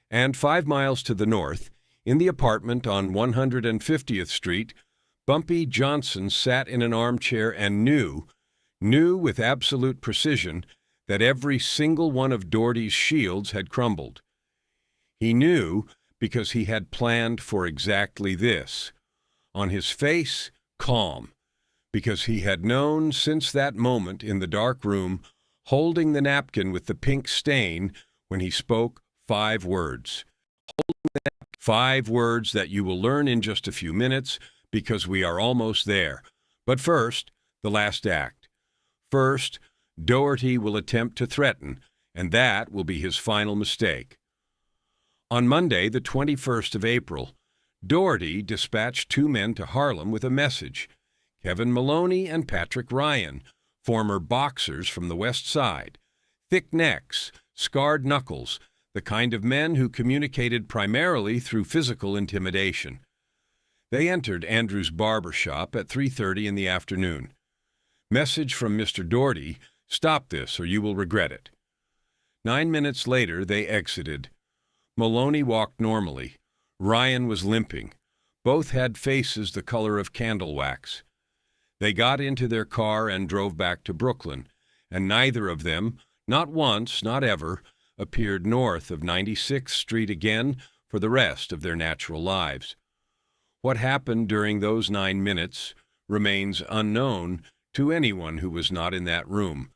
And 5 miles to the north, in the apartment on 150th Street, Bumpy Johnson sat in an armchair and knew with absolute precision, that every single one of Doherty's shields had crumbled. He knew because he had planned for exactly this. On his face, calm, because he had known since that moment in the dark room, holding the napkin with the pink stain, when he spoke 5 words. 5 words that you will learn in just a few minutes, because we are almost there. But first, the last act. First, Doherty will attempt to threaten, and that will be his final mistake. On Monday, the 21st of April, Doherty dispatched 2 men to Harlem with a message. Kevin Maloney and Patrick Ryan, former boxers from the West Side. Thick necks, scarred knuckles, the kind of men who communicated primarily through physical intimidation. They entered Andrew's barber shop at 3:30 in the afternoon. Message from Mr. Doherty, "Stop this or you will regret it." 9 minutes later, they exited. Maloney walked normally. Ryan was limping. Both had faces the color of candle wax. They got into their car and drove back to Brooklyn, and neither of them, not once, not ever, appeared north of 96th Street again for the rest of their natural lives. What happened during those 9 minutes remains unknown to anyone who was not in that room,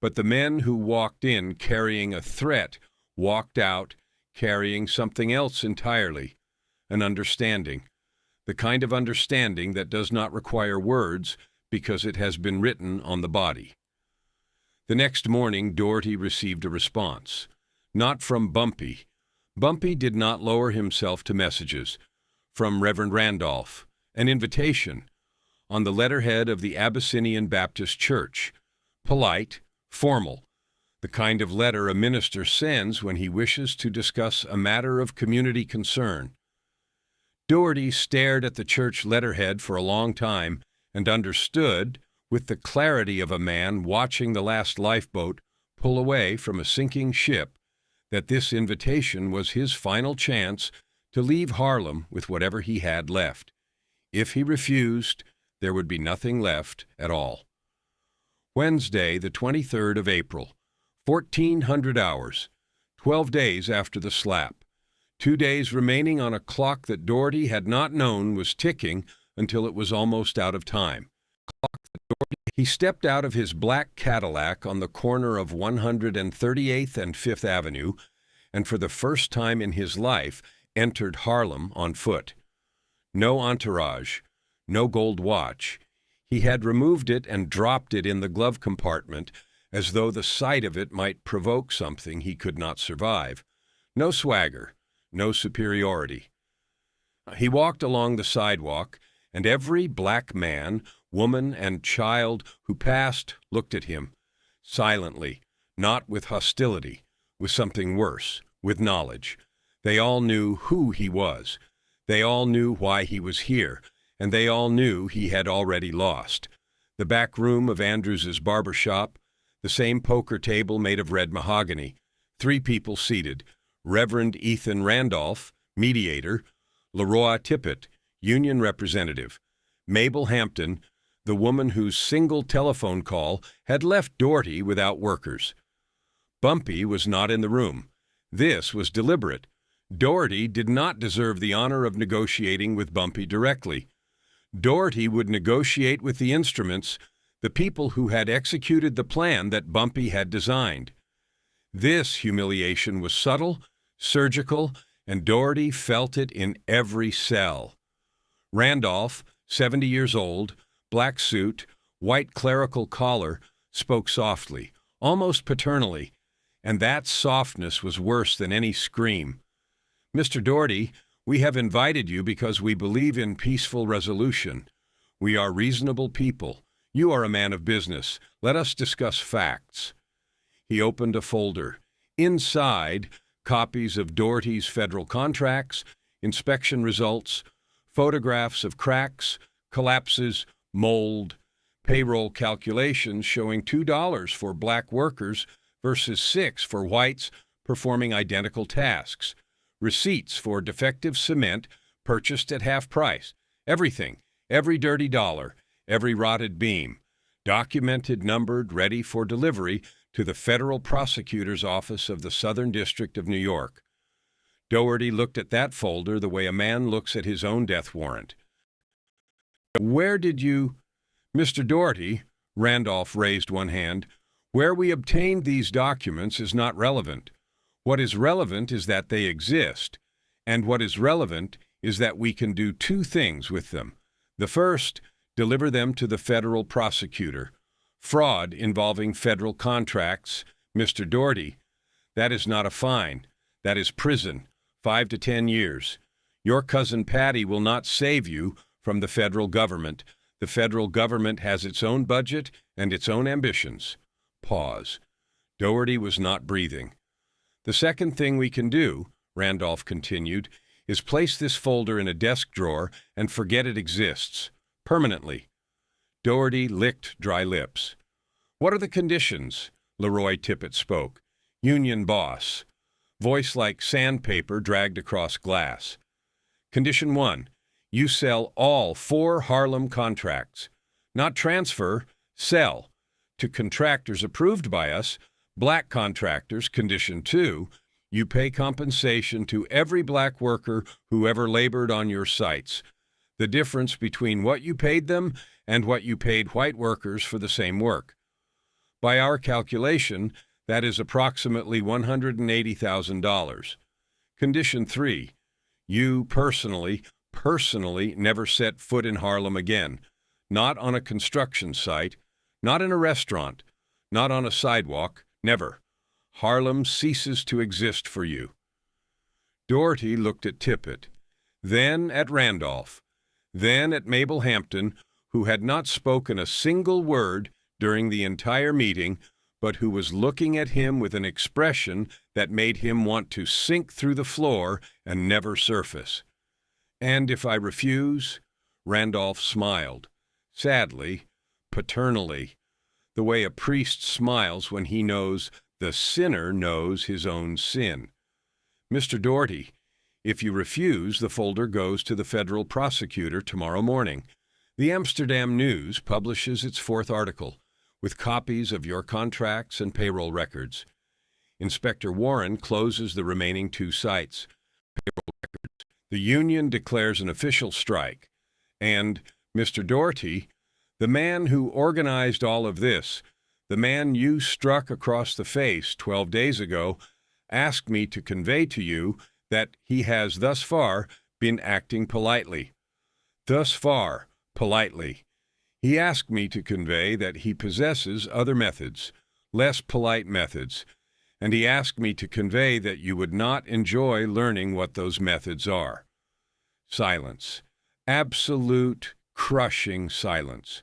but the men who walked in carrying a threat walked out carrying something else entirely, an understanding, the kind of understanding that does not require words because it has been written on the body. The next morning, Doherty received a response. Not from Bumpy. Bumpy did not lower himself to messages. From Reverend Randolph, an invitation, on the letterhead of the Abyssinian Baptist Church. Polite, formal, the kind of letter a minister sends when he wishes to discuss a matter of community concern. Doherty stared at the church letterhead for a long time and understood, with the clarity of a man watching the last lifeboat pull away from a sinking ship, that this invitation was his final chance to leave Harlem with whatever he had left. If he refused, there would be nothing left at all. Wednesday, the 23rd of April, 1400 hours, 12 days after the slap. 2 days remaining on a clock that Doherty had not known was ticking until it was almost out of time. He stepped out of his black Cadillac on the corner of 138th and 5th Avenue, and for the first time in his life entered Harlem on foot. No entourage, no gold watch. He had removed it and dropped it in the glove compartment, as though the sight of it might provoke something he could not survive. No swagger, no superiority. He walked along the sidewalk, and every black man, woman, and child who passed looked at him, silently, not with hostility, with something worse, with knowledge. They all knew who he was. They all knew why he was here, and they all knew he had already lost. The back room of Andrews's barber shop, the same poker table made of red mahogany, 3 people seated, Reverend Ethan Randolph, mediator, Leroy Tippett, union representative, Mabel Hampton, the woman whose single telephone call had left Doherty without workers. Bumpy was not in the room. This was deliberate. Doherty did not deserve the honor of negotiating with Bumpy directly. Doherty would negotiate with the instruments, the people who had executed the plan that Bumpy had designed. This humiliation was subtle, surgical, and Doherty felt it in every cell. Randolph, 70 years old, black suit, white clerical collar, spoke softly, almost paternally, and that softness was worse than any scream. Mr. Doherty, we have invited you because we believe in peaceful resolution. We are reasonable people. You are a man of business. Let us discuss facts. He opened a folder. Inside, copies of Doherty's federal contracts, inspection results, photographs of cracks, collapses, mold, payroll calculations showing $2 for black workers versus $6 for whites performing identical tasks, receipts for defective cement purchased at half price, everything, every dirty dollar, every rotted beam, documented, numbered, ready for delivery to the federal prosecutor's office of the Southern District of New York. Doherty looked at that folder the way a man looks at his own death warrant. Where did you... Mr. Doherty, Randolph raised one hand, where we obtained these documents is not relevant. What is relevant is that they exist, and what is relevant is that we can do 2 things with them. The first, deliver them to the federal prosecutor. Fraud involving federal contracts, Mr. Doherty, that is not a fine. That is prison, 5 to 10 years. Your cousin Patty will not save you from the federal government. The federal government has its own budget and its own ambitions. Pause. Doherty was not breathing. The second thing we can do, Randolph continued, is place this folder in a desk drawer and forget it exists, permanently. Doherty licked dry lips. What are the conditions? Leroy Tippett spoke. Union boss. Voice like sandpaper dragged across glass. Condition 1. You sell all 4 Harlem contracts. Not transfer, sell. To contractors approved by us, black contractors. Condition 2. You pay compensation to every black worker who ever labored on your sites. The difference between what you paid them and what you paid white workers for the same work. By our calculation, that is approximately $180,000. Condition 3. You personally never set foot in Harlem again. Not on a construction site, not in a restaurant, not on a sidewalk, never. Harlem ceases to exist for you. Doherty looked at Tippett, then at Randolph, then at Mabel Hampton, who had not spoken a single word during the entire meeting, but who was looking at him with an expression that made him want to sink through the floor and never surface. And if I refuse? Randolph smiled. sadly, paternally, the way a priest smiles when he knows the sinner knows his own sin. Mr. Doherty, if you refuse, the folder goes to the federal prosecutor tomorrow morning. The Amsterdam News publishes its 4th article, with copies of your contracts and payroll records. Inspector Warren closes the remaining 2 sites. Payroll records. The union declares an official strike. And Mr. Doherty, the man who organized all of this, the man you struck across the face 12 days ago, asked me to convey to you that he has thus far been acting politely. Thus far, politely. He asked me to convey that he possesses other methods, less polite methods, and he asked me to convey that you would not enjoy learning what those methods are. Silence. Absolute, crushing silence.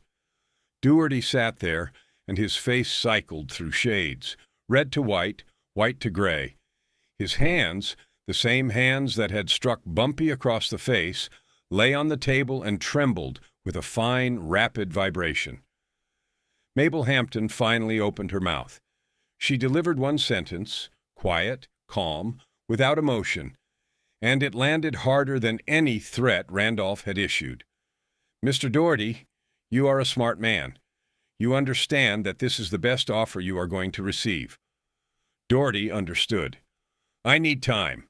Doherty sat there, and his face cycled through shades, red to white, white to gray. His hands, the same hands that had struck Bumpy across the face, lay on the table and trembled with a fine, rapid vibration. Mabel Hampton finally opened her mouth. She delivered one sentence, quiet, calm, without emotion, and it landed harder than any threat Randolph had issued. Mr. Doherty, you are a smart man. You understand that this is the best offer you are going to receive. Doherty understood. I need time.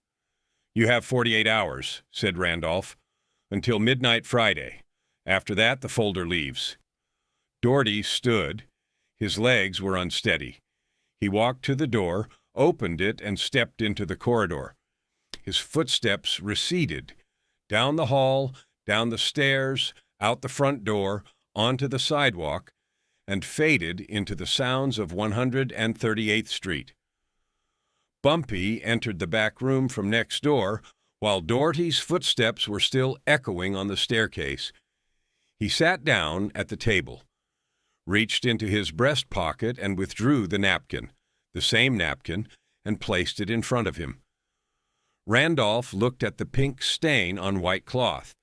You have 48 hours, said Randolph, until midnight Friday. After that, the folder leaves. Doherty stood. His legs were unsteady. He walked to the door, opened it, and stepped into the corridor. His footsteps receded, down the hall, down the stairs, out the front door, onto the sidewalk, and faded into the sounds of 138th Street. Bumpy entered the back room from next door, while Doherty's footsteps were still echoing on the staircase. He sat down at the table, reached into his breast pocket and withdrew the napkin, the same napkin, and placed it in front of him. Randolph looked at the pink stain on white cloth,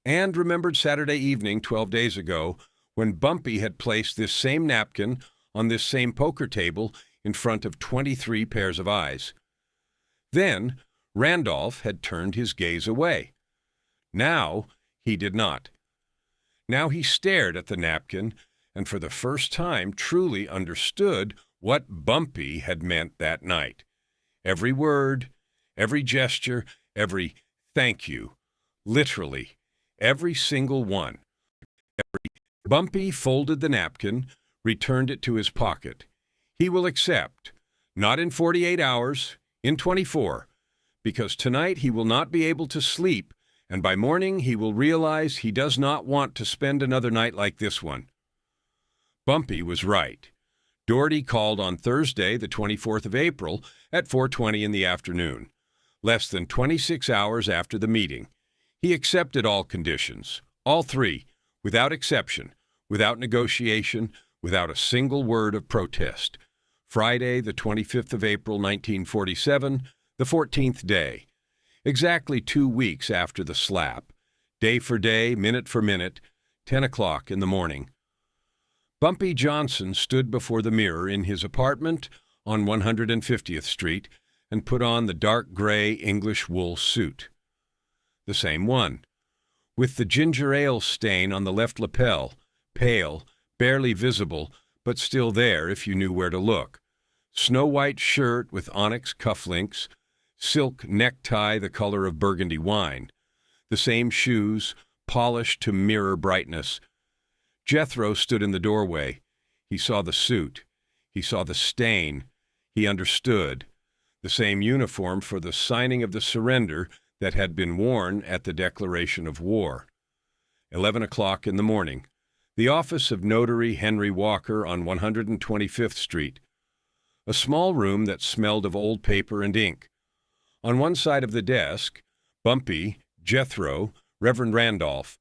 and remembered Saturday evening 12 days ago when Bumpy had placed this same napkin on this same poker table in front of 23 pairs of eyes. Then Randolph had turned his gaze away. Now he did not. Now he stared at the napkin and for the first time truly understood what Bumpy had meant that night. Every word, every gesture, every thank you, literally, every single one. Bumpy folded the napkin, returned it to his pocket. He will accept, not in 48 hours, in 24, because tonight he will not be able to sleep, and by morning he will realize he does not want to spend another night like this one. Bumpy was right. Doherty called on Thursday, the 24th of April, at 4:20 in the afternoon, less than 26 hours after the meeting. He accepted all conditions, all three, without exception, without negotiation, without a single word of protest. Friday, the 25th of April, 1947, the 14th day, exactly 2 weeks after the slap, day for day, minute for minute, 10 o'clock in the morning. Bumpy Johnson stood before the mirror in his apartment on 150th Street and put on the dark gray English wool suit. The same one, with the ginger ale stain on the left lapel, pale, barely visible, but still there if you knew where to look. Snow-white shirt with onyx cufflinks, silk necktie the color of burgundy wine, the same shoes, polished to mirror brightness. Jethro stood in the doorway. He saw the suit. He saw the stain. He understood. The same uniform for the signing of the surrender that had been worn at the declaration of war. 11 o'clock in the morning. The office of Notary Henry Walker on 125th Street. A small room that smelled of old paper and ink. On one side of the desk, Bumpy, Jethro, Reverend Randolph.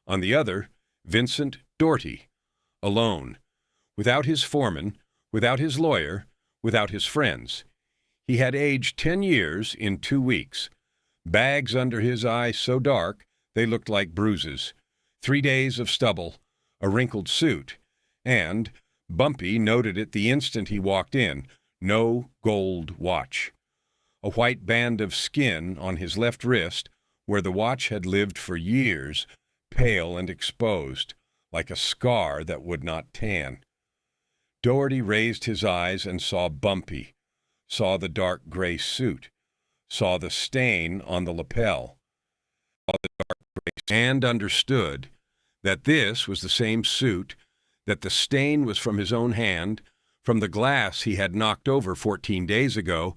On the other, Vincent Doherty, alone, without his foreman, without his lawyer, without his friends. He had aged 10 years in 2 weeks. Bags under his eyes so dark they looked like bruises. 3 days of stubble, a wrinkled suit, and, Bumpy noted it the instant he walked in, no gold watch. A white band of skin on his left wrist, where the watch had lived for years, pale and exposed, like a scar that would not tan. Doherty raised his eyes and saw Bumpy, saw the dark gray suit, saw the stain on the lapel, and understood that this was the same suit, that the stain was from his own hand, from the glass he had knocked over 14 days ago,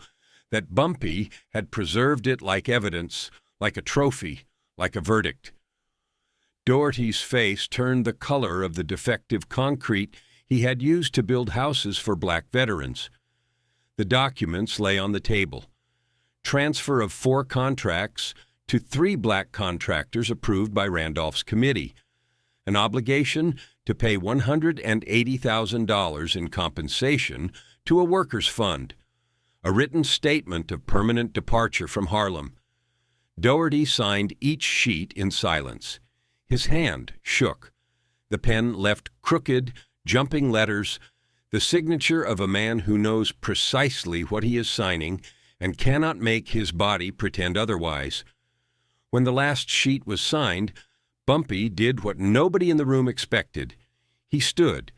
that Bumpy had preserved it like evidence, like a trophy, like a verdict. Doherty's face turned the color of the defective concrete he had used to build houses for black veterans. The documents lay on the table. Transfer of 4 contracts to 3 black contractors approved by Randolph's committee. An obligation to pay $180,000 in compensation to a workers' fund. A written statement of permanent departure from Harlem. Doherty signed each sheet in silence. His hand shook. The pen left crooked, jumping letters, the signature of a man who knows precisely what he is signing and cannot make his body pretend otherwise. When the last sheet was signed, Bumpy did what nobody in the room expected. He stood,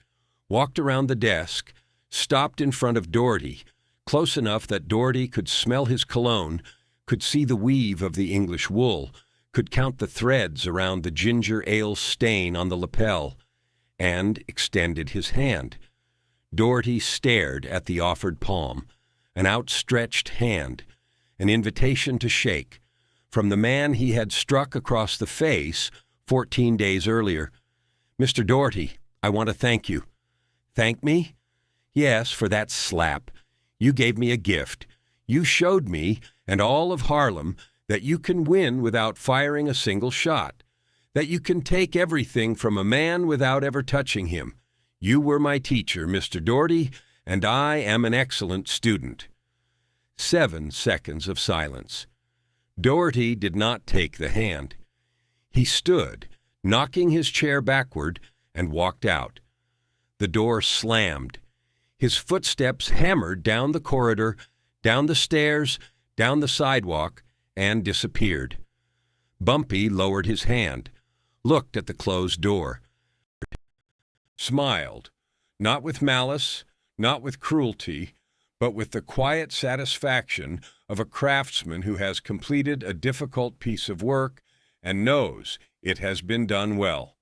walked around the desk, stopped in front of Doherty, close enough that Doherty could smell his cologne, could see the weave of the English wool, could count the threads around the ginger ale stain on the lapel, and extended his hand. Doherty stared at the offered palm, an outstretched hand, an invitation to shake, from the man he had struck across the face 14 days earlier. "Mr. Doherty, I want to thank you." "Thank me?" "Yes, for that slap. You gave me a gift. You showed me, and all of Harlem, that you can win without firing a single shot, that you can take everything from a man without ever touching him. You were my teacher, Mr. Doherty, and I am an excellent student." 7 seconds of silence. Doherty did not take the hand. He stood, knocking his chair backward, and walked out. The door slammed. His footsteps hammered down the corridor, down the stairs, down the sidewalk, and disappeared. Bumpy lowered his hand, looked at the closed door, smiled, not with malice, not with cruelty, but with the quiet satisfaction of a craftsman who has completed a difficult piece of work and knows it has been done well.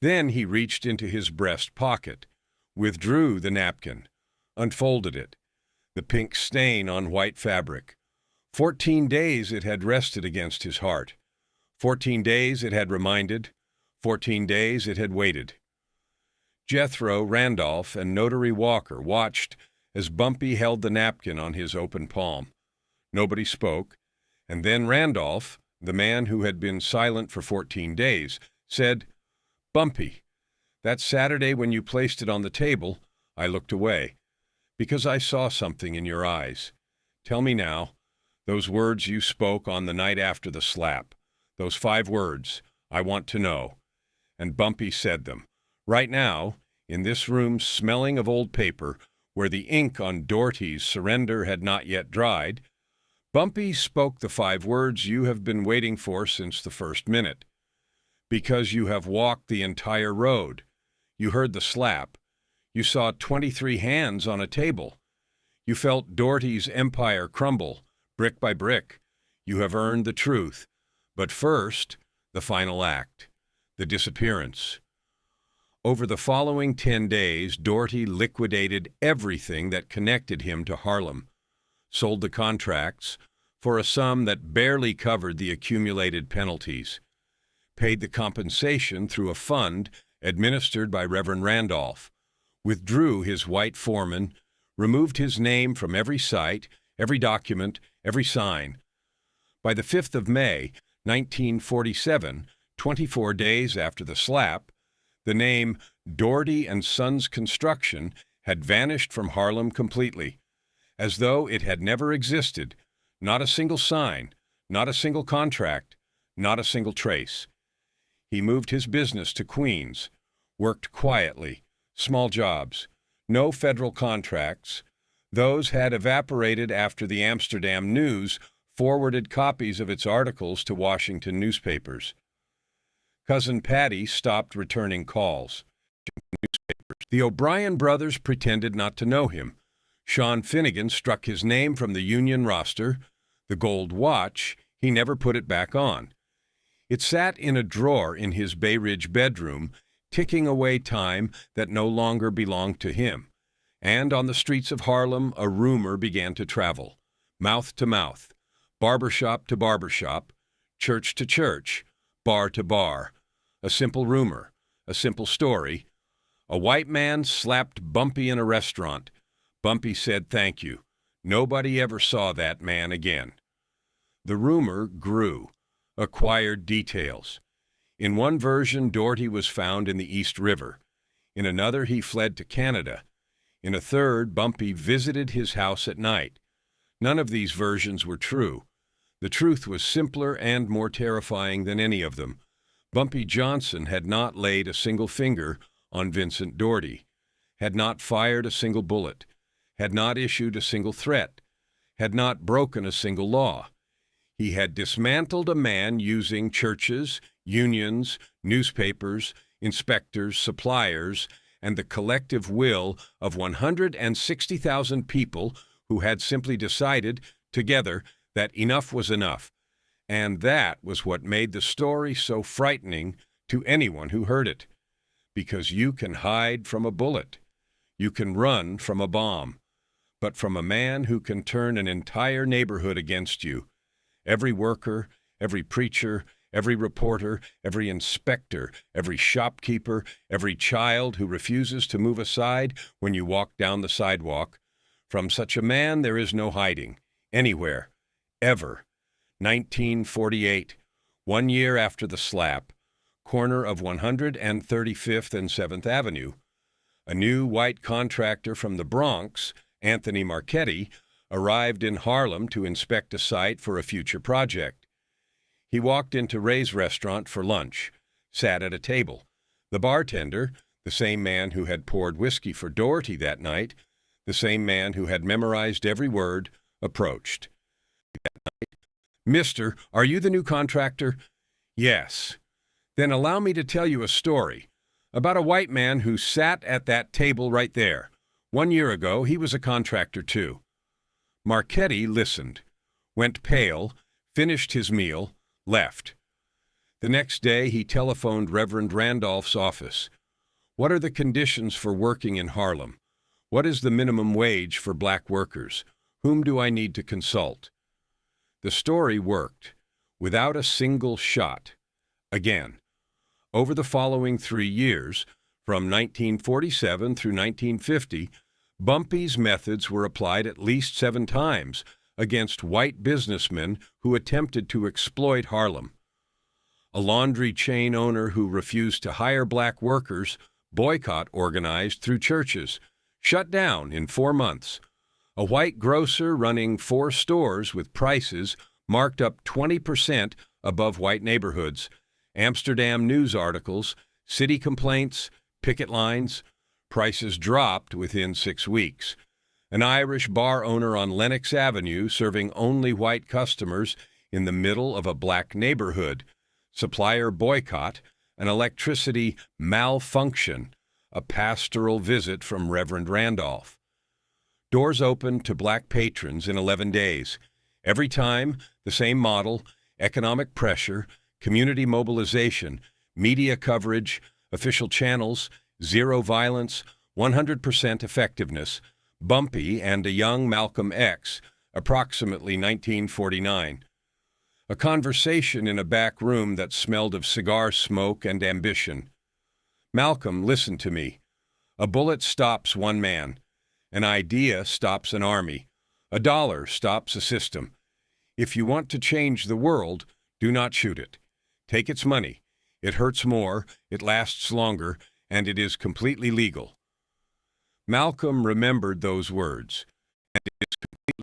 Then he reached into his breast pocket, withdrew the napkin, unfolded it, the pink stain on white fabric. 14 days it had rested against his heart. 14 days it had reminded. 14 days it had waited. Jethro, Randolph, and Notary Walker watched as Bumpy held the napkin on his open palm. Nobody spoke, and then Randolph, the man who had been silent for 14 days, said, "Bumpy, that Saturday when you placed it on the table, I looked away, because I saw something in your eyes. Tell me now, those words you spoke on the night after the slap, those 5 words, I want to know." And Bumpy said them. Right now, in this room smelling of old paper, where the ink on Doherty's surrender had not yet dried, Bumpy spoke the 5 words you have been waiting for since the first minute. Because you have walked the entire road. You heard the slap. You saw 23 hands on a table. You felt Doherty's empire crumble, brick by brick. You have earned the truth. But first, the final act, the disappearance. Over the following 10 days, Doherty liquidated everything that connected him to Harlem, sold the contracts for a sum that barely covered the accumulated penalties, paid the compensation through a fund administered by Reverend Randolph, withdrew his white foreman, removed his name from every site, every document, every sign. By the 5th of May, 1947, 24 days after the slap, the name Doherty and Sons Construction had vanished from Harlem completely, as though it had never existed, not a single sign, not a single contract, not a single trace. He moved his business to Queens, Worked quietly, small jobs, no federal contracts. Those had evaporated after the Amsterdam News forwarded copies of its articles to Washington newspapers. Cousin Patty stopped returning calls. The O'Brien brothers pretended not to know him. Sean Finnegan struck his name from the union roster. The gold watch, he never put it back on. It sat in a drawer in his Bay Ridge bedroom, ticking away time that no longer belonged to him. And on the streets of Harlem, a rumor began to travel, mouth to mouth, barbershop to barbershop, church to church, bar to bar. A simple rumor, a simple story. A white man slapped Bumpy in a restaurant. Bumpy said thank you. Nobody ever saw that man again. The rumor grew, acquired details. In one version, Doherty was found in the East River. In another, he fled to Canada. In a third, Bumpy visited his house at night. None of these versions were true. The truth was simpler and more terrifying than any of them. Bumpy Johnson had not laid a single finger on Vincent Doherty, had not fired a single bullet, had not issued a single threat, had not broken a single law. He had dismantled a man using churches, unions, newspapers, inspectors, suppliers, and the collective will of 160,000 people who had simply decided, together, that enough was enough. And that was what made the story so frightening to anyone who heard it. Because you can hide from a bullet. You can run from a bomb. But from a man who can turn an entire neighborhood against you, every worker, every preacher, every reporter, every inspector, every shopkeeper, every child who refuses to move aside when you walk down the sidewalk, from such a man there is no hiding, anywhere, ever. 1948, 1 year after the slap, corner of 135th and 7th Avenue. A new white contractor from the Bronx, Anthony Marchetti, arrived in Harlem to inspect a site for a future project. He walked into Ray's restaurant for lunch, sat at a table. The bartender, the same man who had poured whiskey for Doherty that night, the same man who had memorized every word, approached. "Mister, are you the new contractor?" "Yes." "Then allow me to tell you a story about a white man who sat at that table right there. 1 year ago, he was a contractor too." Marchetti listened, went pale, finished his meal, left. The next day, he telephoned Reverend Randolph's office. "What are the conditions for working in Harlem? What is the minimum wage for black workers? Whom do I need to consult?" The story worked, without a single shot. Again, over the following 3 years, from 1947 through 1950, Bumpy's methods were applied at least 7 times against white businessmen who attempted to exploit Harlem. A laundry chain owner who refused to hire black workers, Boycott organized through churches, shut down in 4 months. A white grocer running 4 stores with prices marked up 20% above white neighborhoods, Amsterdam news articles, city complaints, picket lines. Prices dropped within 6 weeks. An Irish bar owner on Lenox Avenue serving only white customers in the middle of a black neighborhood. Supplier boycott, an electricity malfunction, a pastoral visit from Reverend Randolph. Doors opened to black patrons in 11 days. Every time, the same model, economic pressure, community mobilization, media coverage, official channels, 0 violence, 100% effectiveness. Bumpy and a young Malcolm X, approximately 1949. A conversation in a back room that smelled of cigar smoke and ambition. "Malcolm, listen to me. A bullet stops one man. An idea stops an army. A dollar stops a system. If you want to change the world, do not shoot it. Take its money. It hurts more, it lasts longer, and it is completely legal." Malcolm remembered those words.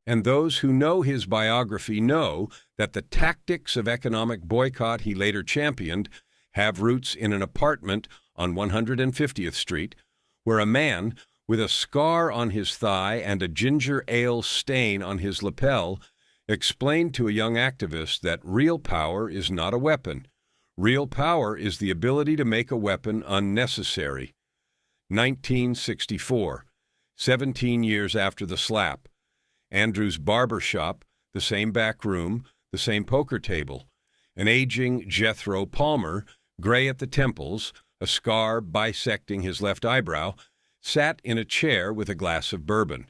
And those who know his biography know that the tactics of economic boycott he later championed have roots in an apartment on 150th Street, where a man with a scar on his thigh and a ginger ale stain on his lapel explained to a young activist that real power is not a weapon. Real power is the ability to make a weapon unnecessary. 1964, 17 years after the slap. Andrew's barber shop, the same back room, the same poker table. An aging Jethro Palmer, gray at the temples, a scar bisecting his left eyebrow, sat in a chair with a glass of bourbon.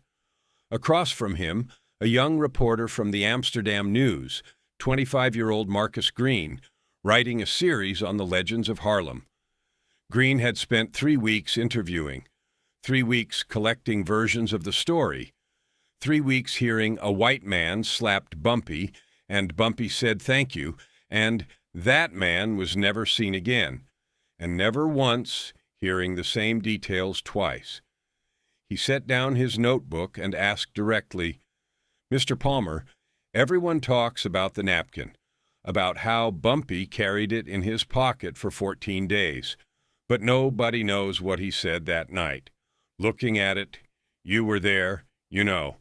Across from him, a young reporter from the Amsterdam News, 25-year-old Marcus Green, writing a series on the legends of Harlem. Green had spent 3 weeks interviewing, 3 weeks collecting versions of the story, 3 weeks hearing a white man slapped Bumpy, and Bumpy said thank you, and that man was never seen again, and never once hearing the same details twice. He set down his notebook and asked directly, "Mr. Palmer, everyone talks about the napkin, about how Bumpy carried it in his pocket for 14 days, but nobody knows what he said that night. Looking at it, you were there, you know."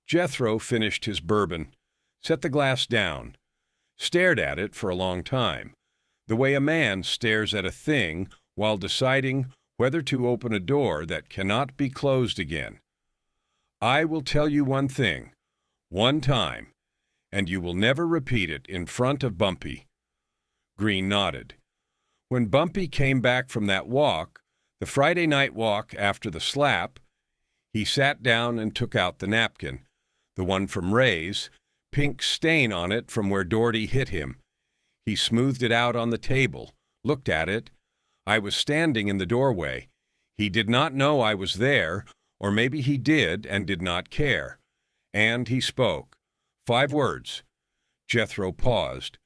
Jethro finished his bourbon, set the glass down, stared at it for a long time, the way a man stares at a thing while deciding whether to open a door that cannot be closed again. "I will tell you one thing, one time, and you will never repeat it in front of Bumpy." Green nodded. When Bumpy came back from that walk, the Friday night walk after the slap, he sat down and took out the napkin, the one from Ray's, pink stain on it from where Doherty hit him. He smoothed it out on the table, looked at it. I was standing in the doorway. He did not know I was there, or maybe he did and did not care. And he spoke. 5 words. Jethro paused,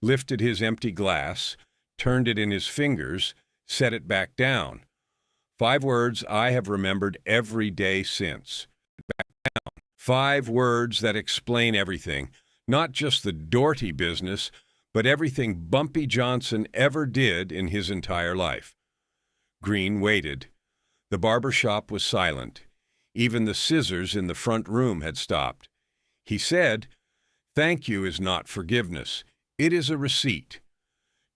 lifted his empty glass, turned it in his fingers, set it back down. 5 words I have remembered every day since. Back down. 5 words that explain everything, not just the Doherty business, but everything Bumpy Johnson ever did in his entire life. Green waited. The barber shop was silent. Even the scissors in the front room had stopped. He said, "Thank you is not forgiveness. It is a receipt."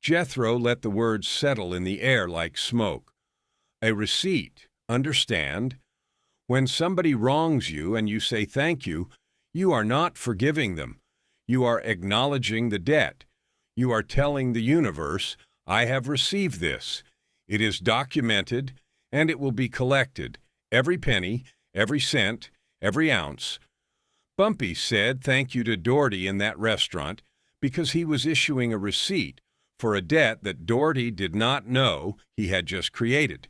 Jethro let the words settle in the air like smoke. A receipt, understand? When somebody wrongs you and you say thank you, you are not forgiving them. You are acknowledging the debt. You are telling the universe, "I have received this. It is documented, and it will be collected, every penny, every cent, every ounce." Bumpy said thank you to Doherty in that restaurant because he was issuing a receipt for a debt that Doherty did not know he had just created.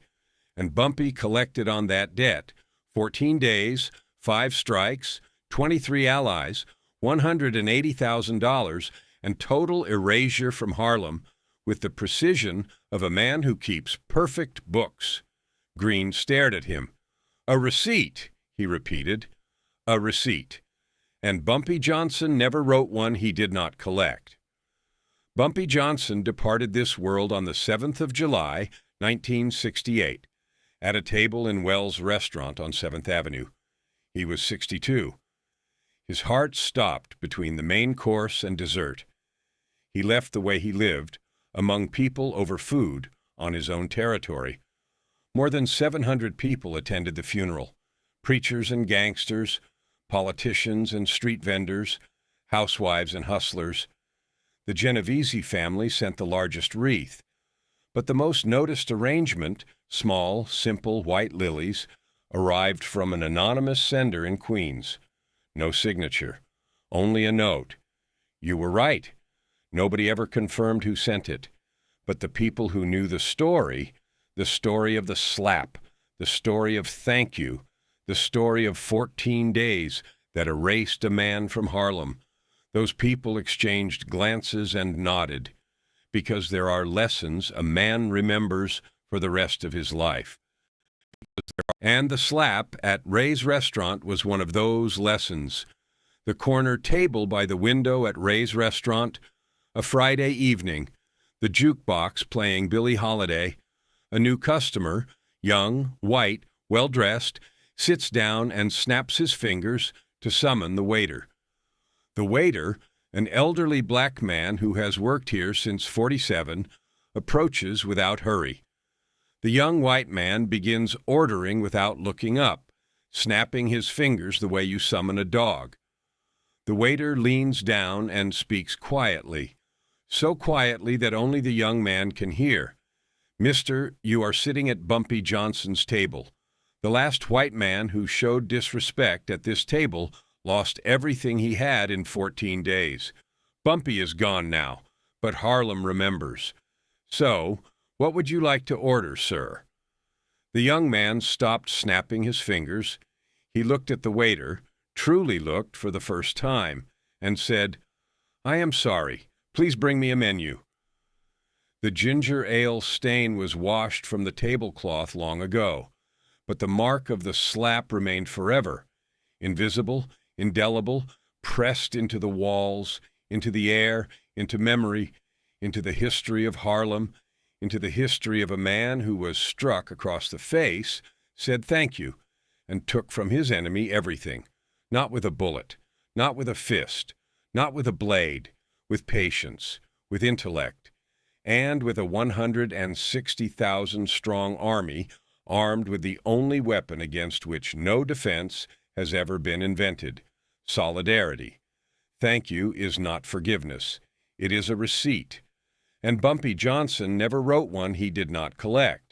And Bumpy collected on that debt, 14 days, 5 strikes, 23 allies, $180,000, and total erasure from Harlem with the precision of a man who keeps perfect books. Green stared at him. "A receipt," he repeated. "A receipt." And Bumpy Johnson never wrote one he did not collect. Bumpy Johnson departed this world on the 7th of July, 1968, at a table in Wells Restaurant on 7th Avenue. He was 62. His heart stopped between the main course and dessert. He left the way he lived, among people over food, on his own territory. More than 700 people attended the funeral, preachers and gangsters, politicians and street vendors, housewives and hustlers. The Genovese family sent the largest wreath, but the most noticed arrangement, small, simple white lilies, arrived from an anonymous sender in Queens. No signature, only a note. "You were right." Nobody ever confirmed who sent it, but the people who knew the story of the slap, the story of thank you, the story of 14 days that erased a man from Harlem, those people exchanged glances and nodded, because there are lessons a man remembers for the rest of his life. And the slap at Ray's restaurant was one of those lessons. The corner table by the window at Ray's restaurant, a Friday evening, the jukebox playing Billie Holiday. A new customer, young, white, well-dressed, sits down and snaps his fingers to summon the waiter. The waiter, an elderly black man who has worked here since 47, approaches without hurry. The young white man begins ordering without looking up, snapping his fingers the way you summon a dog. The waiter leans down and speaks quietly, so quietly that only the young man can hear. "Mister, you are sitting at Bumpy Johnson's table. The last white man who showed disrespect at this table lost everything he had in 14 days. Bumpy is gone now, but Harlem remembers. So, what would you like to order, sir?" The young man stopped snapping his fingers. He looked at the waiter, truly looked for the first time, and said, "I am sorry. Please bring me a menu." The ginger ale stain was washed from the tablecloth long ago, but the mark of the slap remained forever, invisible, indelible, pressed into the walls, into the air, into memory, into the history of Harlem, into the history of a man who was struck across the face, said thank you, and took from his enemy everything, not with a bullet, not with a fist, not with a blade, with patience, with intellect, and with a 160,000-strong army armed with the only weapon against which no defense has ever been invented, solidarity. Thank you is not forgiveness. It is a receipt. And Bumpy Johnson never wrote one he did not collect.